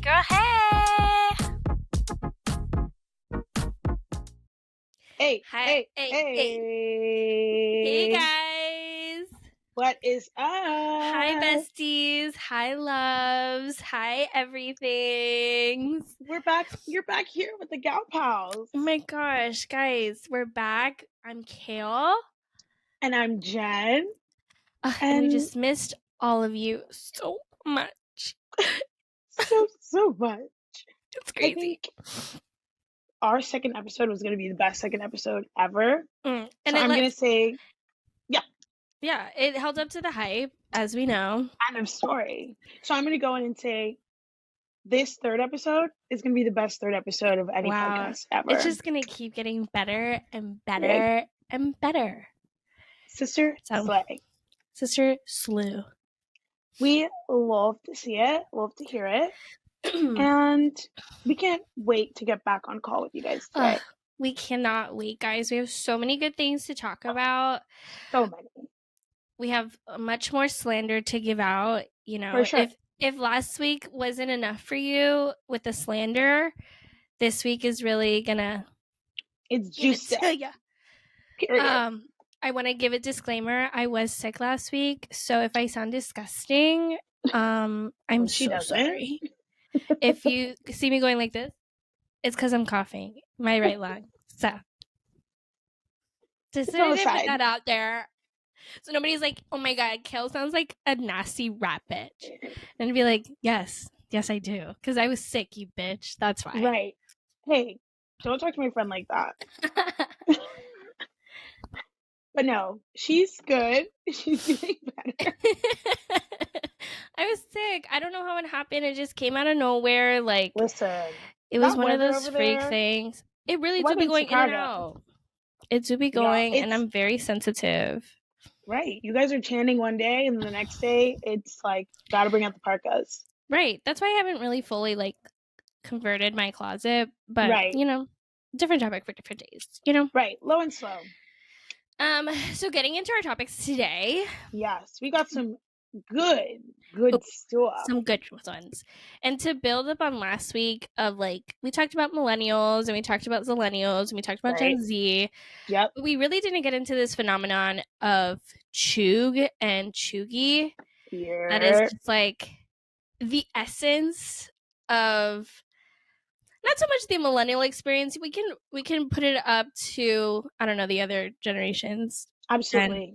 Girl, hey! Hey, Hi, hey, hey, hey. Hey, guys! What is up? Hi, besties. Hi, loves. Hi, everything. We're back. You're back here with the Gal Pals. Oh my gosh, guys, we're back. I'm Kale. And I'm Jen. And we just missed all of you so much. so much. It's crazy. I think our second episode was going to be the best second episode ever. And so I'm going to say, yeah. Yeah, it held up to the hype, as we know. End of story. So I'm going to go in and say, this third episode is going to be the best third episode of any podcast ever. It's just going to keep getting better and better and better. Sister Slay. Sister Slew. We love to see it, love to hear it. And we can't wait to get back on call with you guys today. We cannot wait, guys. We have so many good things to talk about. So many. We have much more slander to give out. You know, for sure. If last week wasn't enough for you with the slander, this week is really gonna. It's juicy. Yeah. Period. I want to give a disclaimer. I was sick last week, so if I sound disgusting, I'm so sorry. If you see me going like this, it's because I'm coughing my right lung. So just to put that out there, so nobody's like, "Oh my god, Kale sounds like a nasty rat bitch," and be like, "Yes, I do," because I was sick, you bitch. That's why. Right. Hey, don't talk to my friend like that. But no, she's good. She's doing better. I was sick. I don't know how it happened. It just came out of nowhere. Like, listen, it was one of those freak things. It really do be going in and out. It do be going, and I'm very sensitive. Right. You guys are chanting one day, and the next day, it's like, gotta bring out the parkas. Right. That's why I haven't really fully, like, converted my closet. But, you know, different topic for different days, you know? Right. Low and slow. So getting into our topics today. Yes, we got some good stuff. Some good ones. And to build up on last week of, like, we talked about millennials and we talked about zillennials and we talked about Gen Z. Yep. But we really didn't get into this phenomenon of Chueg and chuegy. Yeah. That is just like the essence of not so much the millennial experience. We can put it up to, I don't know, the other generations. Absolutely.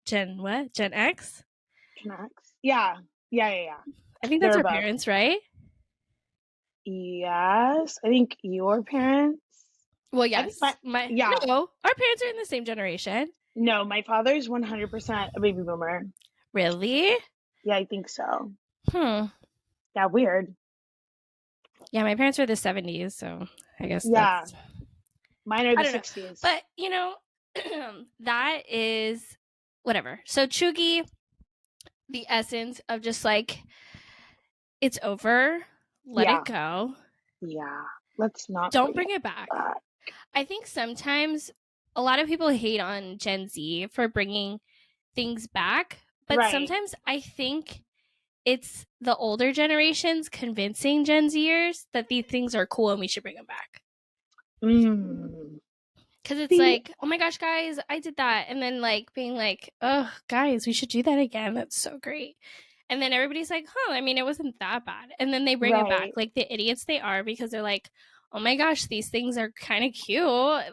Gen what? Gen X? Gen X? Yeah. I think that's our parents, right? Yes. I think your parents. Well, yes. No, our parents are in the same generation. No, my father's 100% a baby boomer. Really? Yeah, I think so. Yeah, weird. Yeah, my parents were the 70s, so I guess that's... Mine are the 60s. But, you know, that is whatever. So chuegy, the essence of just like, it's over, let it go. Yeah, let's not. Don't bring it back. I think sometimes a lot of people hate on Gen Z for bringing things back, but sometimes I think it's the older generations convincing Gen Zers that these things are cool and we should bring them back. Because it's like, oh my gosh, guys, I did that. And then like being like, oh, guys, we should do that again. That's so great. And then everybody's like, I mean, it wasn't that bad. And then they bring it back like the idiots they are because they're like, oh my gosh, these things are kind of cute.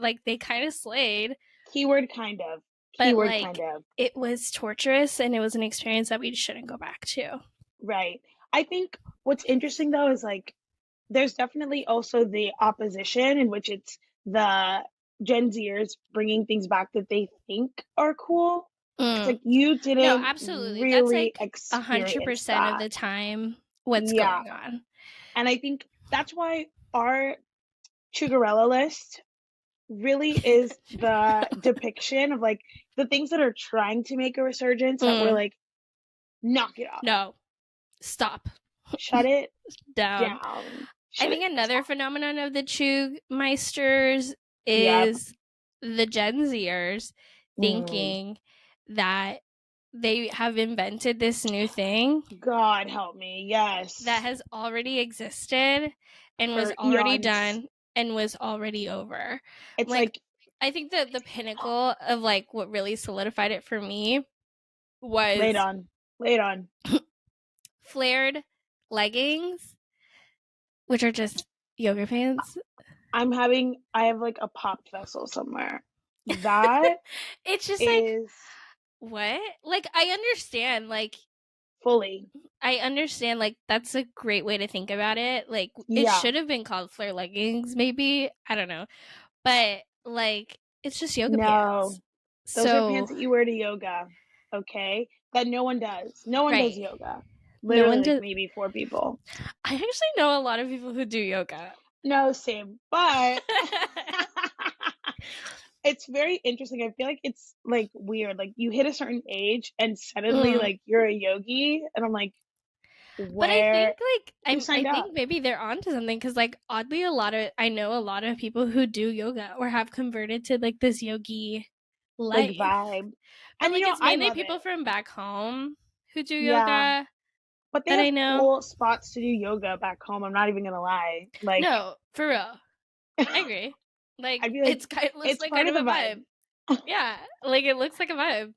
Like they kind of slayed. Keyword kind of. Keyword kind of. It was torturous and it was an experience that we shouldn't go back to. Right. I think what's interesting though is like there's definitely also the opposition in which it's the Gen Zers bringing things back that they think are cool. Like you didn't absolutely. really That's like 100% of the time what's going on. And I think that's why our Chugarella list really is the depiction of like the things that are trying to make a resurgence that we're like, knock it off. No. Stop. Shut it down. I think another phenomenon of the Chugmeisters is the Gen Zers thinking that they have invented this new thing. God help me. Yes. That has already existed and was For already eons. done and was already over. It's like I think that the pinnacle of like what really solidified it for me was laid on flared leggings, which are just yoga pants. I have like a popped vessel somewhere. That it's just is like what? Like I understand, like fully. I understand, like that's a great way to think about it. Like it Yeah. should have been called flare leggings, maybe. I don't know. But like it's just yoga No. pants. Those So are pants that you wear to yoga. Okay? That no one does. No one does right. yoga. No Literally one like does. maybe 4 people. I actually know a lot of people who do yoga. No, same. But it's very interesting. I feel like it's like weird. Like you hit a certain age and suddenly like you're a yogi, and I'm like, but I think who like signed I up? think maybe they're onto something because like oddly I know a lot of people who do yoga or have converted to like this yogi Like life. vibe. But And like it's I mainly love people it. from back home who do Yeah. yoga But they that have I know. cool spots to do yoga back home. I'm not even gonna lie. Like No, for real. I agree. Like I'd be like, it looks it's like part kind of of the a vibe. vibe. Yeah, like it looks like a vibe.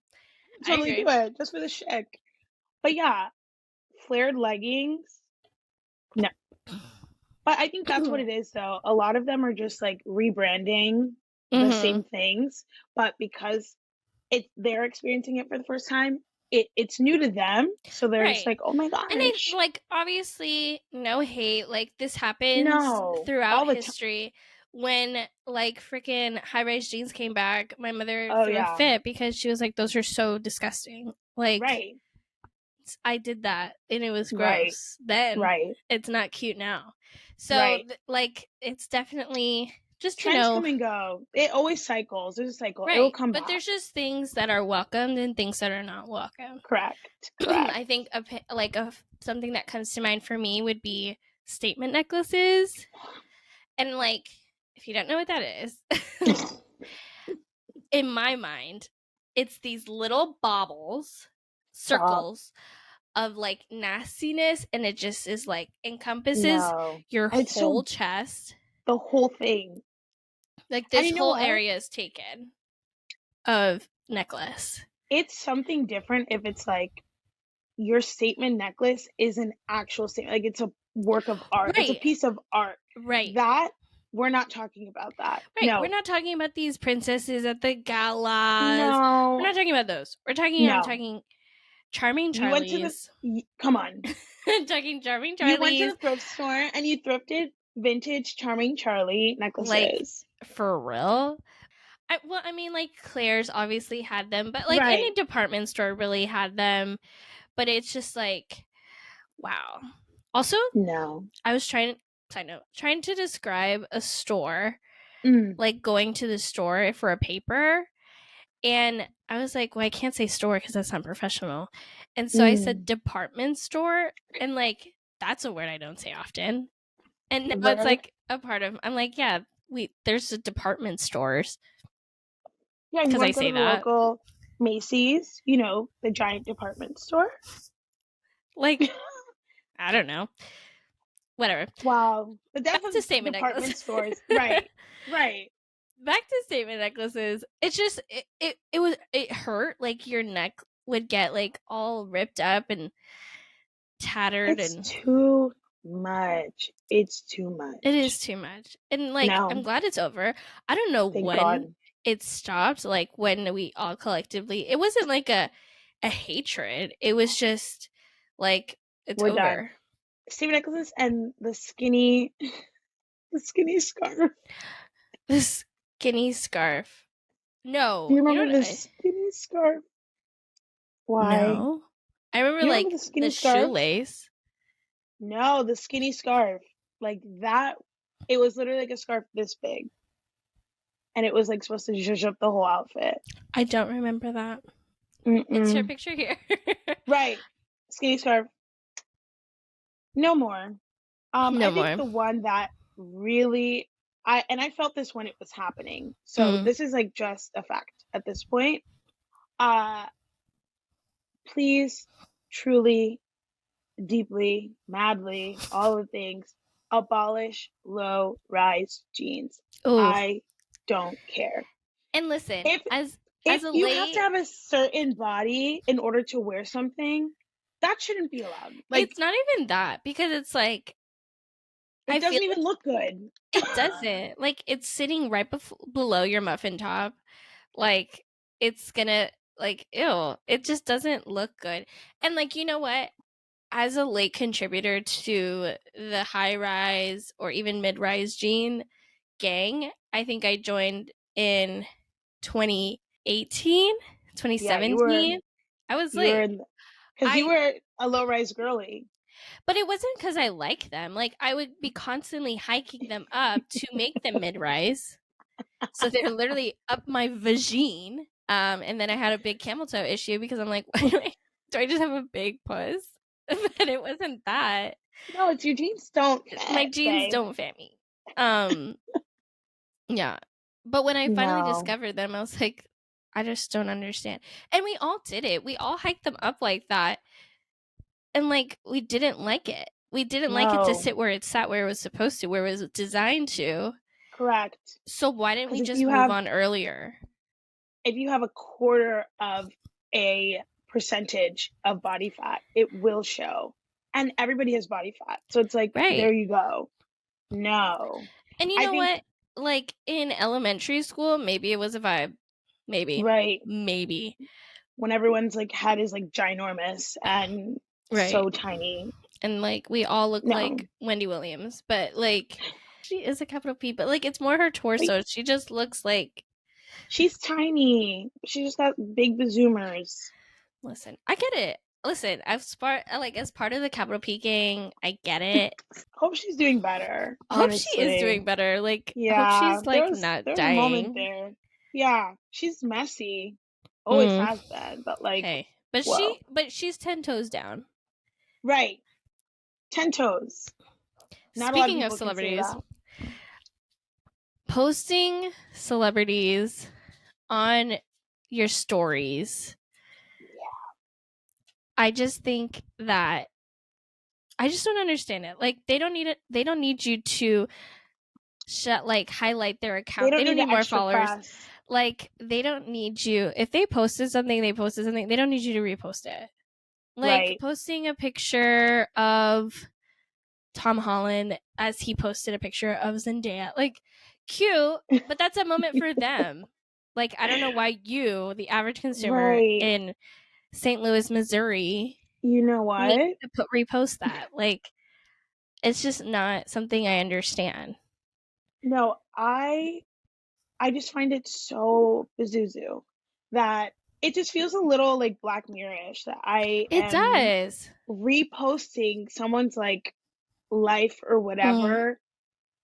I Totally do agree. it just for the chic. But yeah, flared leggings. No. But I think that's what it is though. A lot of them are just like rebranding the same things, but because they're experiencing it for the first time, it's new to them. So they're just Right. like, oh my And I gosh. like obviously no hate. Like this happens No. throughout All the time. history. When like freaking high rise jeans came back, my mother Oh threw a yeah. fit because she was like, "Those are so disgusting." Like Right. I did that and it was Right. gross. Then Right. it's not cute now. So Right. like it's definitely just Trends come and go. It always cycles. There's a cycle. It will right. come But back. there's just things that are welcomed and things that are not welcome. Correct. I think something that comes to mind for me would be statement necklaces. And like, if you don't know what that is, in my mind, it's these little baubles, circles of like nastiness, and it just is like encompasses your It's whole so chest. the whole thing. Like And this you know whole what? area is taken of necklace. It's something different if it's like your statement necklace is an actual statement. Like it's a work of art. It's a Right. piece of art. Right. That we're not talking about that. Right. No. We're not talking about these princesses at the galas. No. We're not talking about those. I'm talking Charming You went to Charlie's. come on. I'm talking Charming Charlie's. You went to the thrift store and you thrifted vintage Charming Charlie necklaces. Like, for real? I mean, like, Claire's obviously had them, but, like, any department store really had them. But it's just, like, wow. Also, no. I was trying to describe a store, like, going to the store for a paper. And I was like, well, I can't say store because that's not professional. And so I said department store. And, like, that's a word I don't say often. And now it's like a part of. I'm like, yeah, there's a department stores. Yeah, you want to go to the local Macy's, you know, the giant department store. Like, I don't know. Whatever. Wow, the back to statement department stores. Right, right. Back to statement necklaces. It's just it hurt. Like your neck would get like all ripped up and tattered. It's too much. It's too much. It is too much. And like I'm glad it's over. I don't know when it stopped, like when we all collectively, it wasn't like a hatred. It was just like it's over. Done. Statement necklaces and the skinny scarf. The skinny scarf. No. Do you remember the skinny scarf? Why? No. I remember like the shoelace. No, the skinny scarf. Like that, it was literally like a scarf this big. And it was like supposed to zhuzh up the whole outfit. I don't remember that. It's your picture here. Right. Skinny scarf. No more. I think the one that really I felt this when it was happening. So this is like just a fact at this point. please, truly, deeply, madly, all the things, abolish low-rise jeans. Ooh. I don't care. And listen, If as if a you have to late, have a certain body in order to wear something, that shouldn't be allowed. Like, it's not even that, because it's like, it I feel doesn't even like look good. it doesn't. Like, it's sitting right below your muffin top. Like, it's gonna, like, ew. It just doesn't look good. And, like, you know what? As a late contributor to the high rise or even mid rise jean gang, I think I joined in 2018, Yeah, 2017. I was you were late. in because you I were a low-rise girly. But it wasn't because I like them. Like, I would be constantly hiking them up to make them mid rise. So they're literally up my vagine. And then I had a big camel toe issue because I'm like, do I just have a big puss? But it wasn't that. No, it's your jeans don't My fit, jeans babe. don't fit me. Um, yeah. But when I finally No, discovered them, I was like, I just don't understand. And we all did it. We all hiked them up like that. And like, we didn't like it. We didn't like it to no, sit where it sat, where it was supposed to, where it was designed to. correct. So why didn't Because we just move on earlier? if you have a quarter of a percentage of body fat, it will show. And everybody has body fat. So it's like, there Right. you go. No. And you I know think, what? Like, in elementary school, maybe it was a vibe. Maybe. right, Maybe. when everyone's like head is like ginormous and Right. so tiny. And like, we all look No. like Wendy Williams, but like, she is a capital P, but like, it's more her Like, torso. She just looks like, she's tiny. She just got big bazoomers. listen, I get it. Listen, as part of the capital P gang, I get it. Hope she's doing better, Hope she is honestly. doing better. Like, hope Yeah, she's like not there was a moment dying. there. Yeah, she's messy. Always Mm. has been, but like, Hey, whoa. but she's 10 toes down. Right. 10 toes. Not a lot of Speaking of people can say celebrities, that. posting celebrities on your stories. I just think that I just don't understand it. Like, they don't need it. They don't need you to highlight their They account. don't They don't need need the more extra followers. press. Like, they don't need you. If they posted something, they posted something. They don't need you to repost it. Like, Right. posting a picture of Tom Holland as he posted a picture of Zendaya. Like, cute, but that's a moment for them. Like, I don't know why you, the average consumer Right. in St. Louis, Missouri, You know need what? to repost that. Like, it's just not something I understand. No, I just find it so Pazuzu that it just feels a little like Black Mirror-ish that I It am does. reposting someone's like life or Mm, whatever,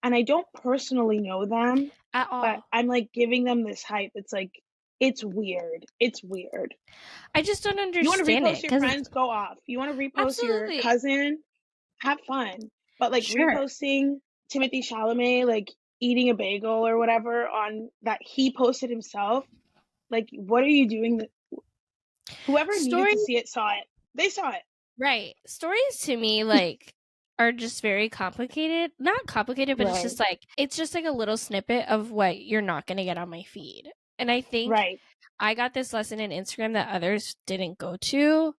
and I don't personally know them, at but all. I'm like giving them this hype. It's like, it's weird. It's weird. I just don't You want to understand it repost your because it's friends? Go off. You want to repost your absolutely cousin? Have fun. But like sure. reposting Timothy Chalamet like eating a bagel or whatever on that he posted himself, like what are you doing? Whoever needed Story to see it saw it. They saw it. Right. Stories to me like are just very complicated. Not complicated, but Right. it's just like a little snippet of what you're not going to get on my feed. And I think Right. I got this lesson in Instagram that others didn't go to,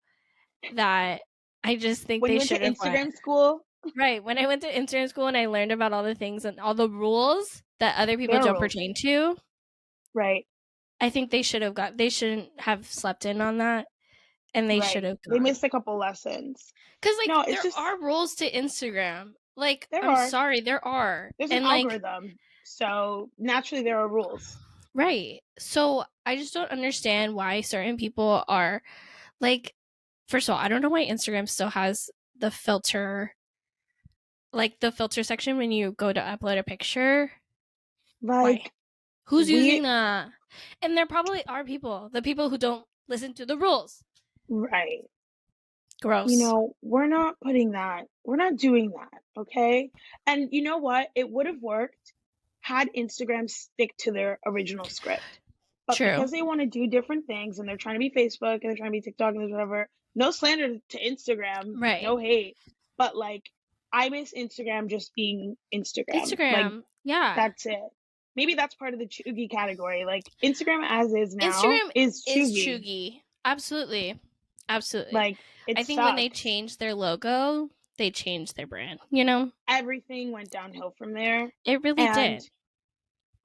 that I just think When you they went to should have went. Instagram school, Right. When I went to Instagram school and I learned about all the things and all the rules that other people there are don't rules. pertain to, Right. I think they shouldn't have slept in on that, and they should Right. have They gone. missed a couple lessons. Because, like, No, it's there just are rules to Instagram. Like, there I'm are. sorry, there are. There's an And, like, algorithm. So naturally there are rules. right. So I just don't understand why certain people are, like, first of all, I don't know why Instagram still has the filter, like, the filter section when you go to upload a picture. Why? Like Who's using we that? And there probably are people, the people who don't listen to the rules. right. You Gross. know, we're not doing that, okay? And you know what? It would have worked had Instagram stick to their original script. But True. because they want to do different things and they're trying to be Facebook and they're trying to be TikTok and whatever, no slander to Instagram, Right. no hate. But like, I miss Instagram just being Instagram. Like, Instagram. Yeah. that's it. Maybe that's part of the chuegy category. Like, Instagram as is now Instagram is is chuegy. chuegy. Absolutely. Absolutely. Like, it I think when they sucks. changed their logo, they changed their brand, you know? Everything went downhill from there. It really And did.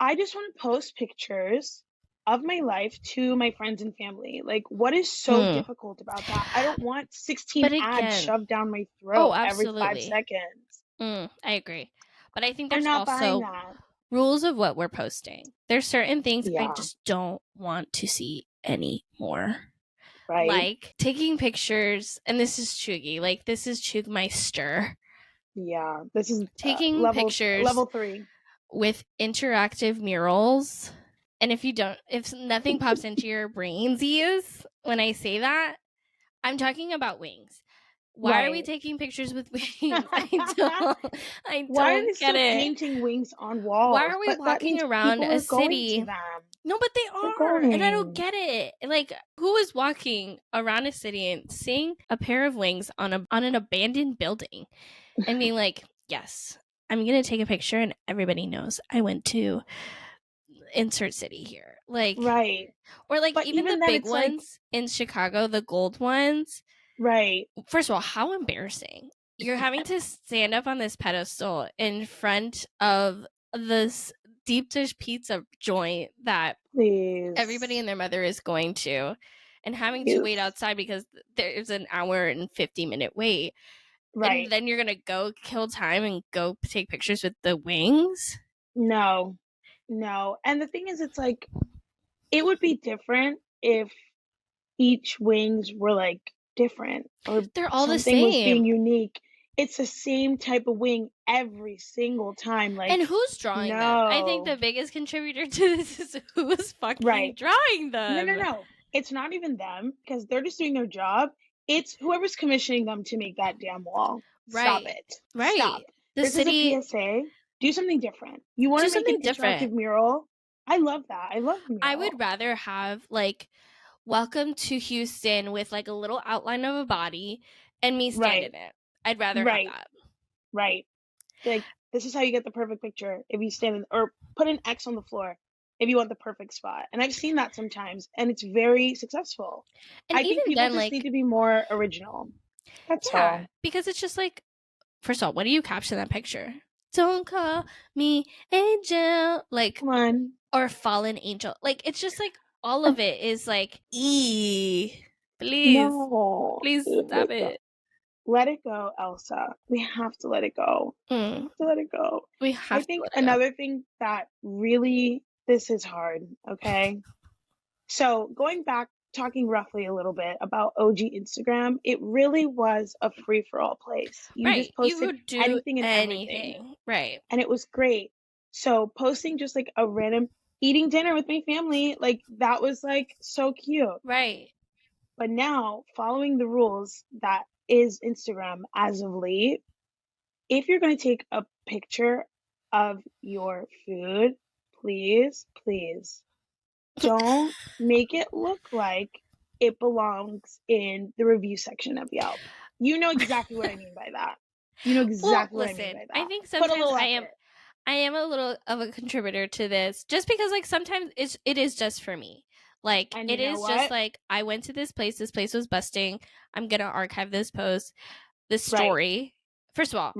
I just want to post pictures of my life to my friends and family. Like, what is so difficult about that? I don't want 16 But ads again, shoved down my oh, throat every 5 absolutely. seconds. I agree. But I think I'm there's not buying also that. rules of what we're posting. There's certain things I Yeah, just don't want to see anymore. right? Like taking pictures, and this is chuegy, like this is Chugmeister. Yeah, this is Taking level pictures 3 with interactive murals. And if nothing pops into your brainsies when I say that, I'm talking about wings. Why are we Right. taking pictures with wings? I Why are they don't get still it. painting wings on Why walls? are we But that walking means around people a are going to city? them. No, but they They're are. And I don't going. get it. Like, who is walking around a city and seeing a pair of wings on an abandoned building and being like, yes, I'm going to take a picture and everybody knows I went to insert city here. Like, Right. or like But even even the then, big it's like, ones in Chicago, the gold ones. right. First of all, how embarrassing. You're having to stand up on this pedestal in front of this deep dish pizza joint that Please. everybody and their mother is going to, and having to wait outside because there's an hour and 50-minute wait. Right. And then you're going to go kill time and go take pictures with the wings? No. And the thing is, it's like, it would be different if each wings were like different or They're all the something was being same. unique. It's the same type of wing every single time. Like, and who's drawing them? I think the biggest contributor to this is who's fucking drawing them. No. It's not even them because they're just doing their job. It's whoever's commissioning them to make that damn wall. Stop it. Right. Stop. This city, is a PSA. Do something different. You want to make an interactive mural? I love that. I love the mural. I would rather have like welcome to Houston with like a little outline of a body and me stand in it. I'd rather have that. Right. Like, this is how you get the perfect picture. If you stand in, or put an X on the floor if you want the perfect spot. And I've seen that sometimes, and it's very successful. And I think people just need to be more original. That's all. Because it's just like, first of all, what do you caption that picture? Don't call me angel. Like, come on. Or fallen angel. Like, it's just like all of it is like, please. No. Please stop it. Let it go, Elsa. We have to let it go. We have to let it go. I think another thing that really, this is hard, okay? So going back, talking roughly a little bit about OG Instagram, it really was a free-for-all place. You just posted anything and everything. Right. And it was great. So posting just like a random eating dinner with my family, like that was like so cute. Right. But now, following the rules that is Instagram as of late, if you're going to take a picture of your food, please don't make it look like it belongs in the review section of Yelp. You know exactly what I mean by that. You know exactly what I mean by that. I think sometimes I am a little of a contributor to this, just because like sometimes it is just for me. Like, it is just like, I went to this place was busting, I'm gonna archive this post, this story. First of all,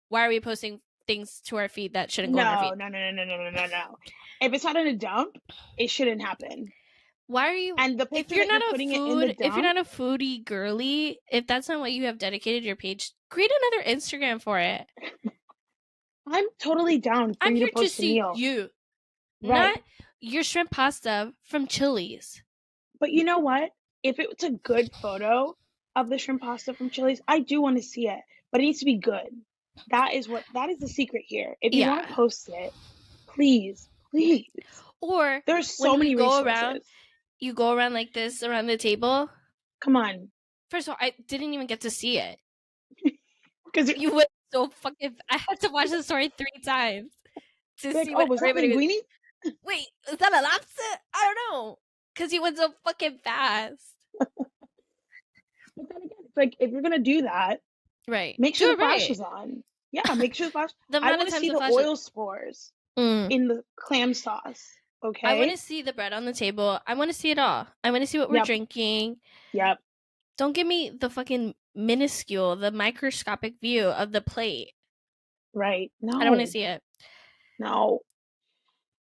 why are we posting things to our feed that shouldn't go on our feed? No. If it's not in a dump, it shouldn't happen. Why are you? And the picture if you're not a foodie girly, if that's not what you have dedicated your page, create another Instagram for it. I'm totally down for you to post a meal. You, not your shrimp pasta from Chili's. But you know what? If it's a good photo of the shrimp pasta from Chili's, I do want to see it, but it needs to be good. That is the secret here. If you want to post it, please. Or there's so many resources. You go around like this around the table. Come on. First of all, I didn't even get to see it because you went so fucking. I had to watch the story 3 times to see what was that linguine? Wait, is that a lobster? I don't know. Because he went so fucking fast. But then again, it's like, if you're going to do that, right. make Do sure the it flash right. is on. Yeah, make sure the flash. The I amount of want to times see the the flash oil spores in the clam sauce. I want Okay? to see the bread on the table. I want to see it all. I want to see what we're Yep. drinking. Yep. Don't give me the fucking minuscule, the microscopic view of the plate. Right. I don't want to No. see it. No.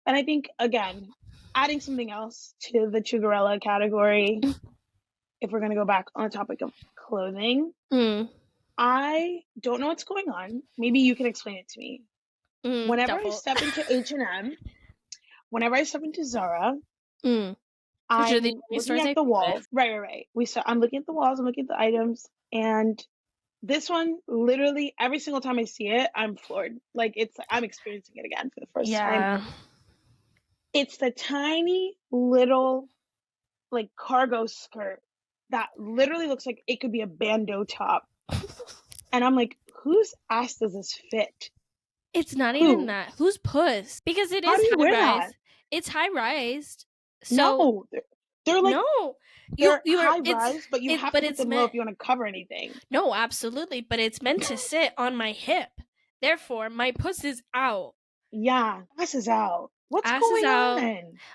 And I think, again, adding something else to the Chugarella category, if we're going to go back on the topic of clothing, I don't know what's going on. Maybe you can explain it to me. Whenever I step into H&M, whenever I step into Zara, I'm looking at the walls. Right. I'm looking at the walls, I'm looking at the items, and this one, literally every single time I see it, I'm floored. Like, I'm experiencing it again for the first time. It's the tiny little, like, cargo skirt that literally looks like it could be a bandeau top. And I'm like, whose ass does this fit? It's not even that. Whose puss? Because it is high rise. It's high rise. So no, they're like, no, they're high rise, but you have to put them low if you want to cover anything. No, absolutely, but it's meant to sit on my hip. Therefore, my puss is out. Yeah, ass is out. What's going on?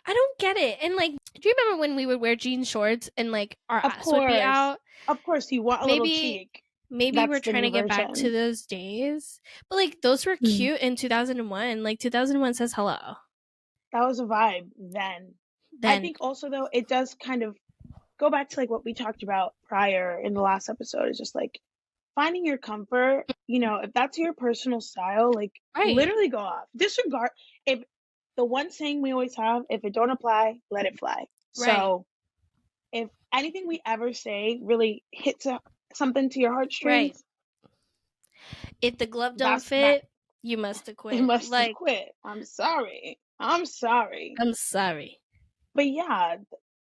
I don't get it. And like, do you remember when we would wear jean shorts and like our ass would be out? Of course, you want a little cheek. Maybe we're trying to get back to those days. But like, those were cute in 2001. Like, 2001 says hello. That was a vibe then. I think also, though, it does kind of go back to like what we talked about prior in the last episode. Is just like finding your comfort. You know, if that's your personal style, like literally go off. Disregard. If the one saying we always have, if it don't apply, let it fly. So if anything we ever say really hits something to your heartstrings, if the glove don't fit, you must have quit. You must have quit. I'm sorry. But yeah,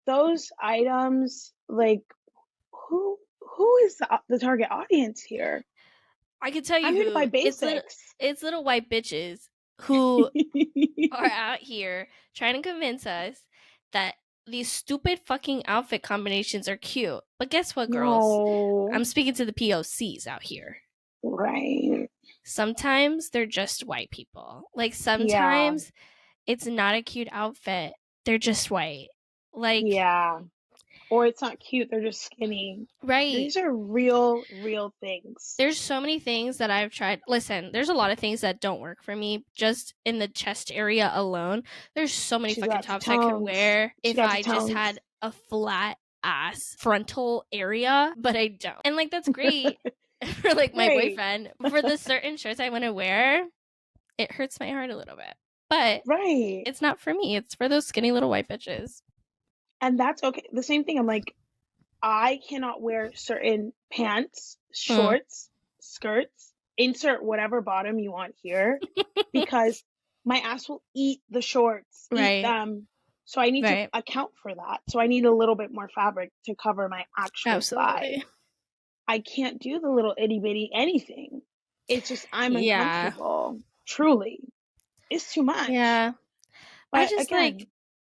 those items, like, who is the target audience here? I can tell you I'm here to buy basics. It's little white bitches who are out here trying to convince us that these stupid fucking outfit combinations are cute. But guess what, girls? I'm speaking to the POCs out here. Right. Sometimes they're just white people. Like, sometimes it's not a cute outfit. They're just white. Like, or it's not cute, they're just skinny. Right. These are real things. There's so many things that I've tried. Listen, there's a lot of things that don't work for me just in the chest area alone. There's so many fucking tops I could wear if I just had a flat ass frontal area, but I don't. And like, that's great for like my boyfriend. For the certain shirts I want to wear, it hurts my heart a little bit. But it's not for me. It's for those skinny little white bitches. And that's okay. The same thing. I'm like, I cannot wear certain pants, shorts, skirts, insert whatever bottom you want here, because my ass will eat the shorts, eat them. So I need to account for that. So I need a little bit more fabric to cover my actual thigh. I can't do the little itty bitty anything. It's just, I'm uncomfortable. Truly. It's too much. Yeah. But I just again,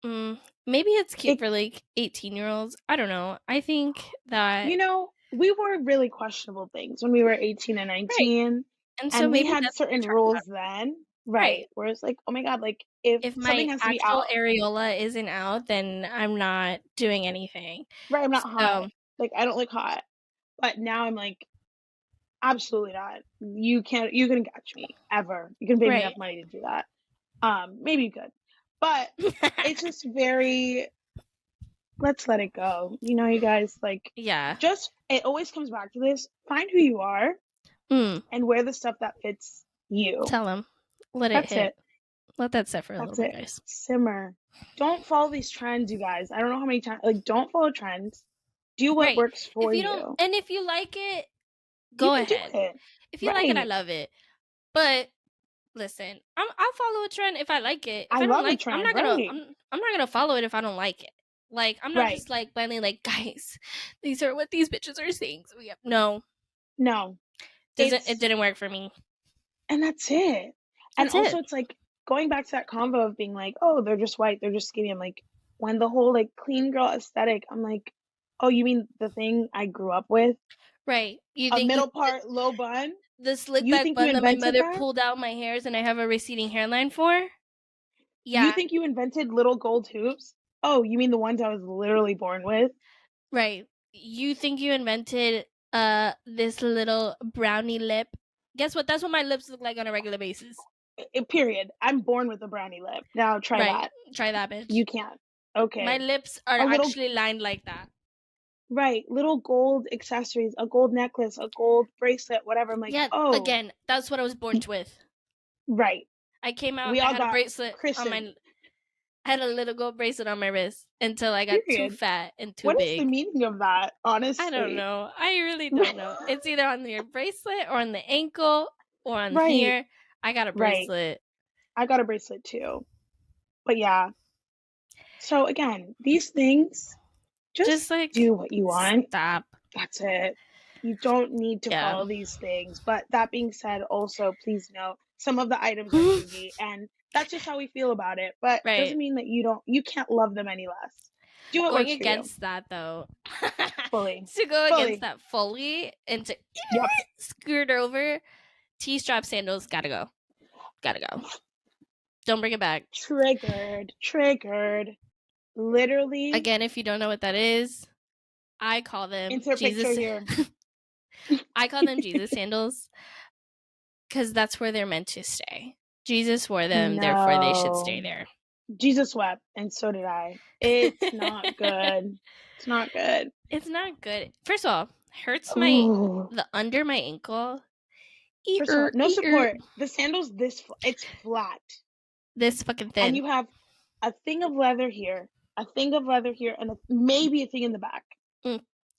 like, maybe it's cute for like 18-year-olds. I don't know. I think that, you know, we wore really questionable things when we were 18 and 19. And so we had certain rules then. Where it's like, oh my God, like if something has to be out, areola isn't out, then I'm not doing anything. I'm not hot. Like, I don't look hot. But now I'm like, absolutely not. You couldn't catch me ever. You can pay me enough money to do that. Maybe you could. But it's just very, let's let it go. You know, you guys, like, just, it always comes back to this. Find who you are and wear the stuff that fits you. Tell them. Let it hit. Let that sit for a little bit, guys. Simmer. Don't follow these trends, you guys. I don't know how many times, like, don't follow trends. Do what works for you. And if you like it, go ahead. If you like it, I love it. But listen, I'll follow a trend if I like it. If I don't like, I'm not gonna follow it if I don't like it. Like, I'm not just like blindly like, guys, these are what these bitches are saying. So no, it didn't work for me. And that's it. And also, it's like, going back to that convo of being like, oh, they're just white, they're just skinny. I'm like, when the whole like clean girl aesthetic, I'm like, oh, you mean the thing I grew up with? Right. You A think middle part, low bun? the slick You back think you bun that my invented mother that? pulled out my hairs and I have a receding hairline for? You Yeah, think you invented little gold hoops? Oh, you mean the ones I was literally born with? right. You think you invented this little brownie lip? Guess what? That's what my lips look like on a regular basis. Period. I'm born with a brownie lip. Now try Right. that. Try that, bitch. You can't. Okay. My lips are A little, actually lined like that. right, little gold accessories, a gold necklace, a gold bracelet, whatever. I'm like, Yeah, oh, again, that's what I was born with. right. I came out, We I all had a got bracelet on christened. my I had a little gold bracelet on my wrist until I got too Period. fat and too What is the big. meaning of that, I don't honestly? know. I really don't know. It's either on your bracelet or on the ankle or on Right, here. I got a right. bracelet. I got a bracelet too. But yeah. So again, these things, just Just like do what you want. stop. That's it. You don't need to Yeah. follow these things. But that being said, also please note some of the items are chuegy, and that's just how we feel about it. But Right. doesn't mean that you can't love them any less. Do what Going works for you. against that though. Fully. To go against Fully. that fully and to Yep. skirt over, T-strap sandals gotta go. Gotta go. Don't bring it back. Triggered. Triggered. Literally. Again, if you don't know what that is, I call them Insert Jesus. picture here. I call them Jesus sandals because that's where they're meant to stay. Jesus wore them, therefore they should stay there. Jesus wept, and so did I. It's not good. It's not good. It's not good. First of all, hurts the under my ankle. First of all, no support. The sandals it's flat. This fucking thin. And you have a thing of leather here, a thing of leather here, and maybe a thing in the back.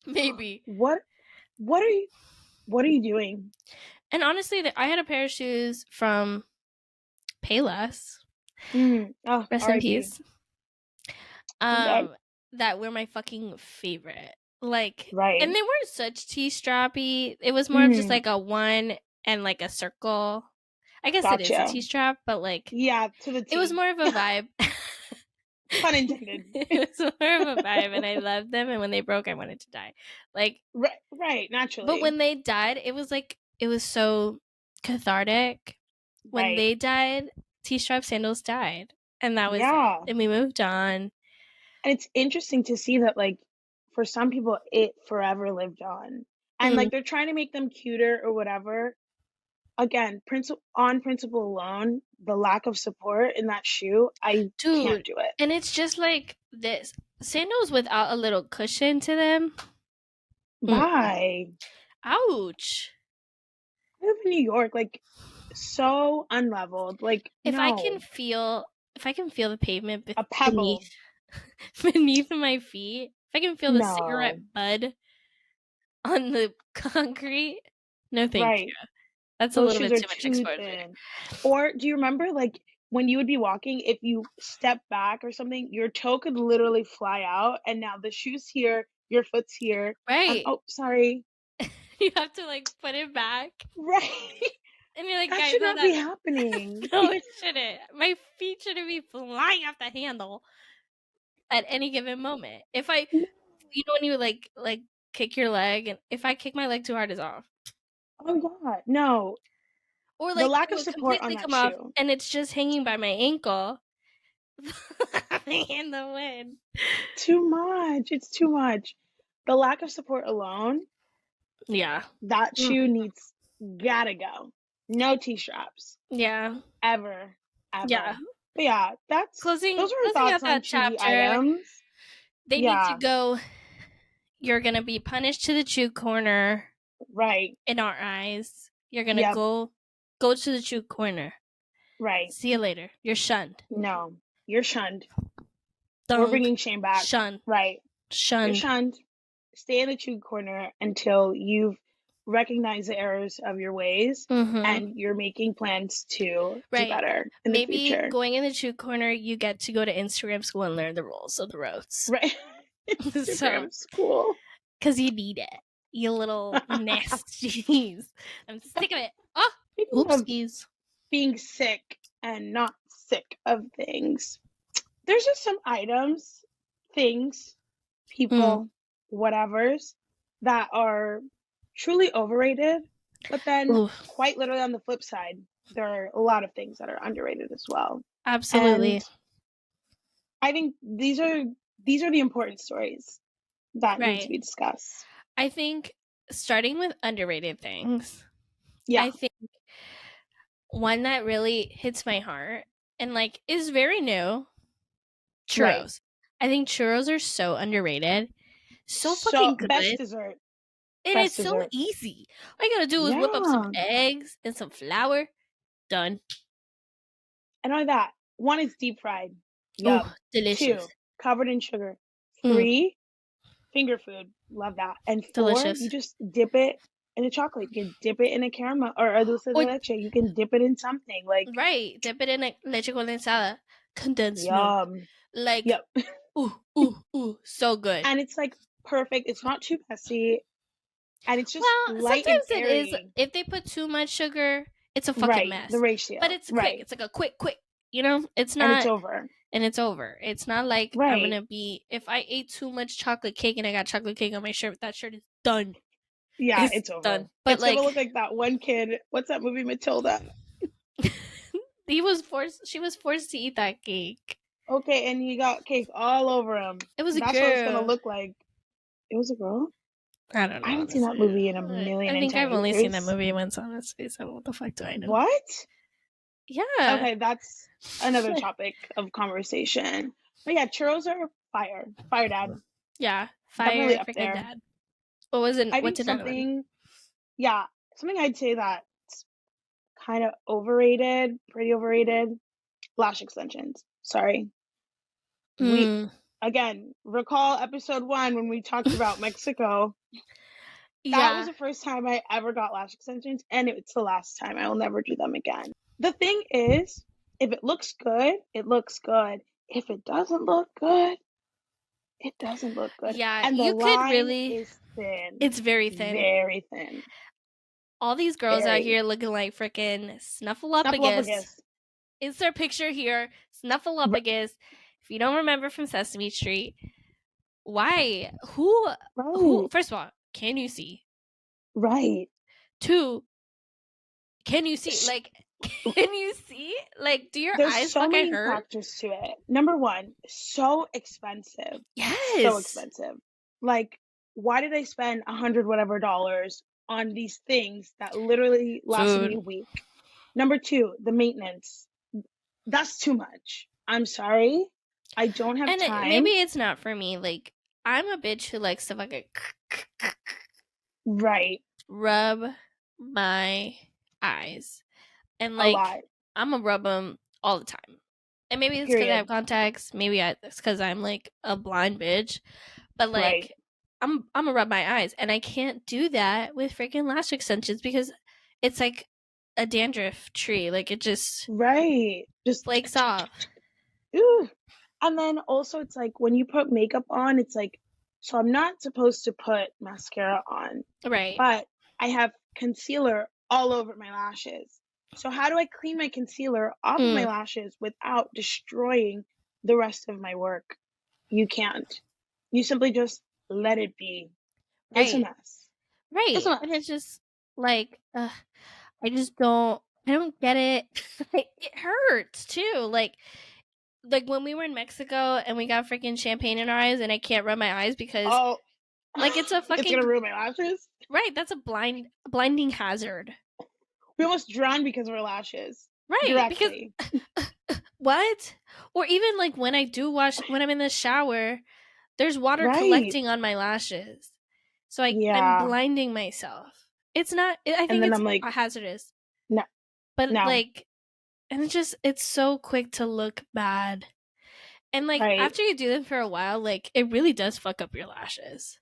Maybe. What are you doing? And honestly, I had a pair of shoes from Payless. Oh, Rest in peace. Okay. That were my fucking favorite. Like, right. And they weren't such T-strappy. It was more of just like a one and like a circle. I guess it is a T-strap, but like, yeah, to the T. It was more of a vibe. Pun intended. It was more of a vibe, and I loved them. And when they broke, I wanted to die. Like, right, naturally. But when they died, it was so cathartic. When they died, T-strap sandals died, and that was it. And we moved on. And it's interesting to see that, like, for some people, it forever lived on, and like they're trying to make them cuter or whatever. Again, on principle alone, the lack of support in that shoe, I can't do it. And it's just like this sandals without a little cushion to them. Why? Ouch. I live in New York, like, so unleveled. Like, if I can feel the pavement a pebble beneath my feet, if I can feel the cigarette bud on the concrete, no thank you. That's Those a little bit too much exposure. Thin. Or do you remember, like, when you would be walking, if you step back or something, your toe could literally fly out, and now the shoe's here, your foot's here. Right. Oh, sorry. You have to, like, put it back. Right. And you're like, that guys, should not be happening. No, it shouldn't. My feet shouldn't be flying off the handle at any given moment. If I, you know, when you like kick your leg, and if I kick my leg too hard, it's off. Oh God, no. Or like the lack of support on that shoe, off, and it's just hanging by my ankle in the wind. Too much. It's too much. The lack of support alone. Yeah. That shoe gotta go. No T-straps. Yeah. Ever. Yeah. But yeah, those are thoughts on chapter. Items. They need to go. You're gonna be punished to the chew corner. Right. In our eyes. You're gonna go to the chew corner. Right. See you later. You're shunned. No. You're shunned. We're bringing shame back. Shunned. Right. Shunned. You're shunned. Stay in the chew corner until you've recognized the errors of your ways and you're making plans to do better in the future. Maybe going in the chew corner, you get to go to Instagram school and learn the rules of the roads. Right. Instagram school. Because you need it. You little nasties. I'm sick of it. Oh, oopsies. Being sick and not basic of things, there's just some items, things, people, whatevers that are truly overrated. But then, quite literally on the flip side, there are a lot of things that are underrated as well. Absolutely. And I think these are the important stories that need to be discussed. I think starting with underrated things. Yeah. I think one that really hits my heart and like is very new. Churros. Right. I think churros are so underrated. So fucking good. Best dessert. And it's so easy. All you gotta do is whip up some eggs and some flour. Done. And only that. 1 is deep fried. Yum. Oh, delicious. 2, covered in sugar. 3, finger food. Love that. And 4, delicious. You just dip it in a chocolate. You can dip it in a caramel or dulce de leche. You can dip it in something like dip it in a leche condensada. Condensed milk. Like ooh, so good. And it's like perfect. It's not too messy. And it's just light sometimes and airy. It is. If they put too much sugar, it's a fucking mess. The ratio. But it's quick. It's like a quick. You know, it's not. And it's over. And it's over. It's not like I'm gonna be. If I ate too much chocolate cake and I got chocolate cake on my shirt, that shirt is done. Yeah, it's over. Done. But it's gonna look like that one kid. What's that movie, Matilda? She was forced to eat that cake. Okay, and he got cake all over him. It was a girl. That's what it's gonna look like. It was a girl? I don't know. I haven't seen that movie in a million. I think I've only seen that movie once, honestly. So what the fuck do I know? What? Yeah. Okay, that's another topic of conversation. But yeah, churros are fire. Fire dad. Yeah, fire up there. Dad. What was it? What's another one? Yeah, something I'd say that's kind of overrated, pretty overrated. Lash extensions. Sorry. We again recall episode 1 when we talked about Mexico. That was the first time I ever got lash extensions, and it's the last time. I will never do them again. The thing is, if it looks good, it looks good. If it doesn't look good, it doesn't look good. Yeah, and the you line could really. Is thin. It's very thin. Very thin. All these girls out here looking like freaking Snuffleupagus. Is their picture here? Snuffleupagus. If you don't remember from Sesame Street, why? Who? First of all, can you see? Right. 2, can you see? Like, can you see? Like, do your eyes so many hurt? factors to it. Number 1, so expensive. Yes. So expensive. Like, why did I spend $100 whatever on these things that literally lasted me a week? Number 2, the maintenance. That's too much. I'm sorry. I don't have time. Maybe it's not for me. Like, I'm a bitch who likes to fucking rub my eyes. And like, I'm gonna rub them all the time. And maybe it's because I have contacts. Maybe it's because I'm like a blind bitch. But like, I'm gonna rub my eyes, and I can't do that with freaking lash extensions because it's like a dandruff tree. Like, it just just flakes off. Ooh. And then also it's like when you put makeup on, it's like, so I'm not supposed to put mascara on, but I have concealer all over my lashes. So how do I clean my concealer off of my lashes without destroying the rest of my work? You can't. You simply just let it be. It's a mess. It's a mess. And it's just like, I don't get it. It hurts too. Like when we were in Mexico and we got freaking champagne in our eyes and I can't rub my eyes because like it's a fucking... It's gonna ruin my lashes? Right, that's a blinding hazard. We almost drowned because of our lashes. Right, directly. Because... What? Or even like when I'm in the shower, there's water collecting on my lashes. So I'm blinding myself. It's not... I think it's like, hazardous. No. But like... And it's so quick to look bad. And like after you do them for a while, like it really does fuck up your lashes.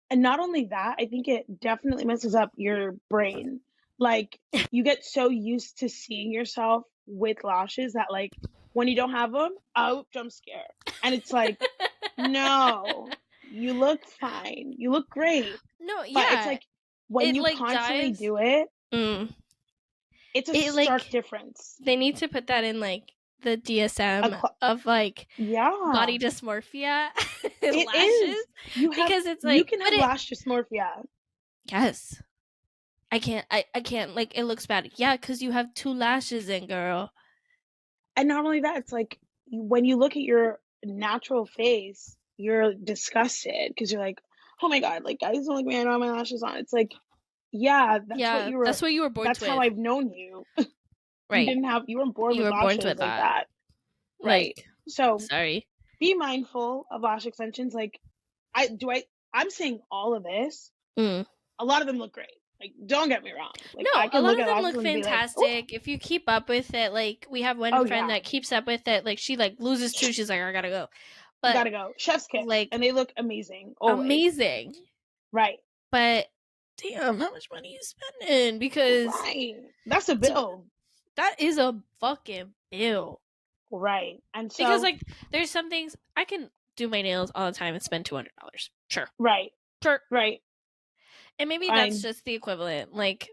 And not only that, I think it definitely messes up your brain. Like you get so used to seeing yourself with lashes that like when you don't have them, jump scare. And it's like, no, you look fine. You look great. No, but it's like when you like constantly do it, it's a stark difference. They need to put that in like the DSM of like body dysmorphia lashes. Because it's like you can have lash dysmorphia. Yes. I can't like, it looks bad. Yeah, because you have 2 lashes in, girl. And not only that, it's like when you look at your natural face, you're disgusted because you're like, oh my God, like guys don't like me, I don't have my lashes on. It's like, yeah, that's what you were born with. That's how I've known you. Right. You weren't born with lashes like that. Right. Like, so sorry. Be mindful of lash extensions. Like I'm saying all of this. A lot of them look great. Like, don't get me wrong. Like, no, I can a lot look of at them look fantastic. Like, if you keep up with it, like we have one friend that keeps up with it. Like, she like loses 2. She's like, I gotta go. But gotta go. Chef's kiss. Like, and they look amazing. Always. Amazing. Right. But damn, how much money you spending? Because that's a bill. That is a fucking bill. Right. And so, because like there's some things I can do my nails all the time and spend $200. Sure. Right. Sure. Right. And maybe that's just the equivalent. Like,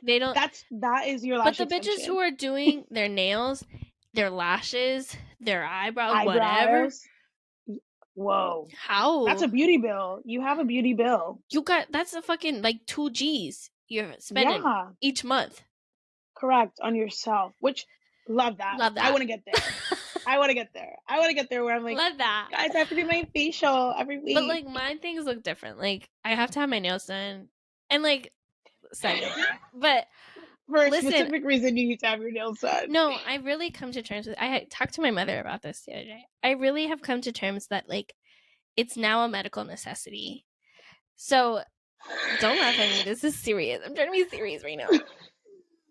they don't. That is your lash. But the bitches who are doing their nails, their lashes, their eyebrows, whatever. Whoa. How? That's a beauty bill. You have a beauty bill. That's a fucking like 2 G's you're spending each month. Correct. On yourself. Which, love that. I want to get there. I want to get there where I'm like, love that. Guys, I have to do my facial every week. But like, my things look different. Like, I have to have my nails done. And like, but for a specific reason, you need to have your nails done. No, I really come to terms with, I talked to my mother about this the other day. I really have come to terms that like, it's now a medical necessity. So don't laugh at me. This is serious. I'm trying to be serious right now.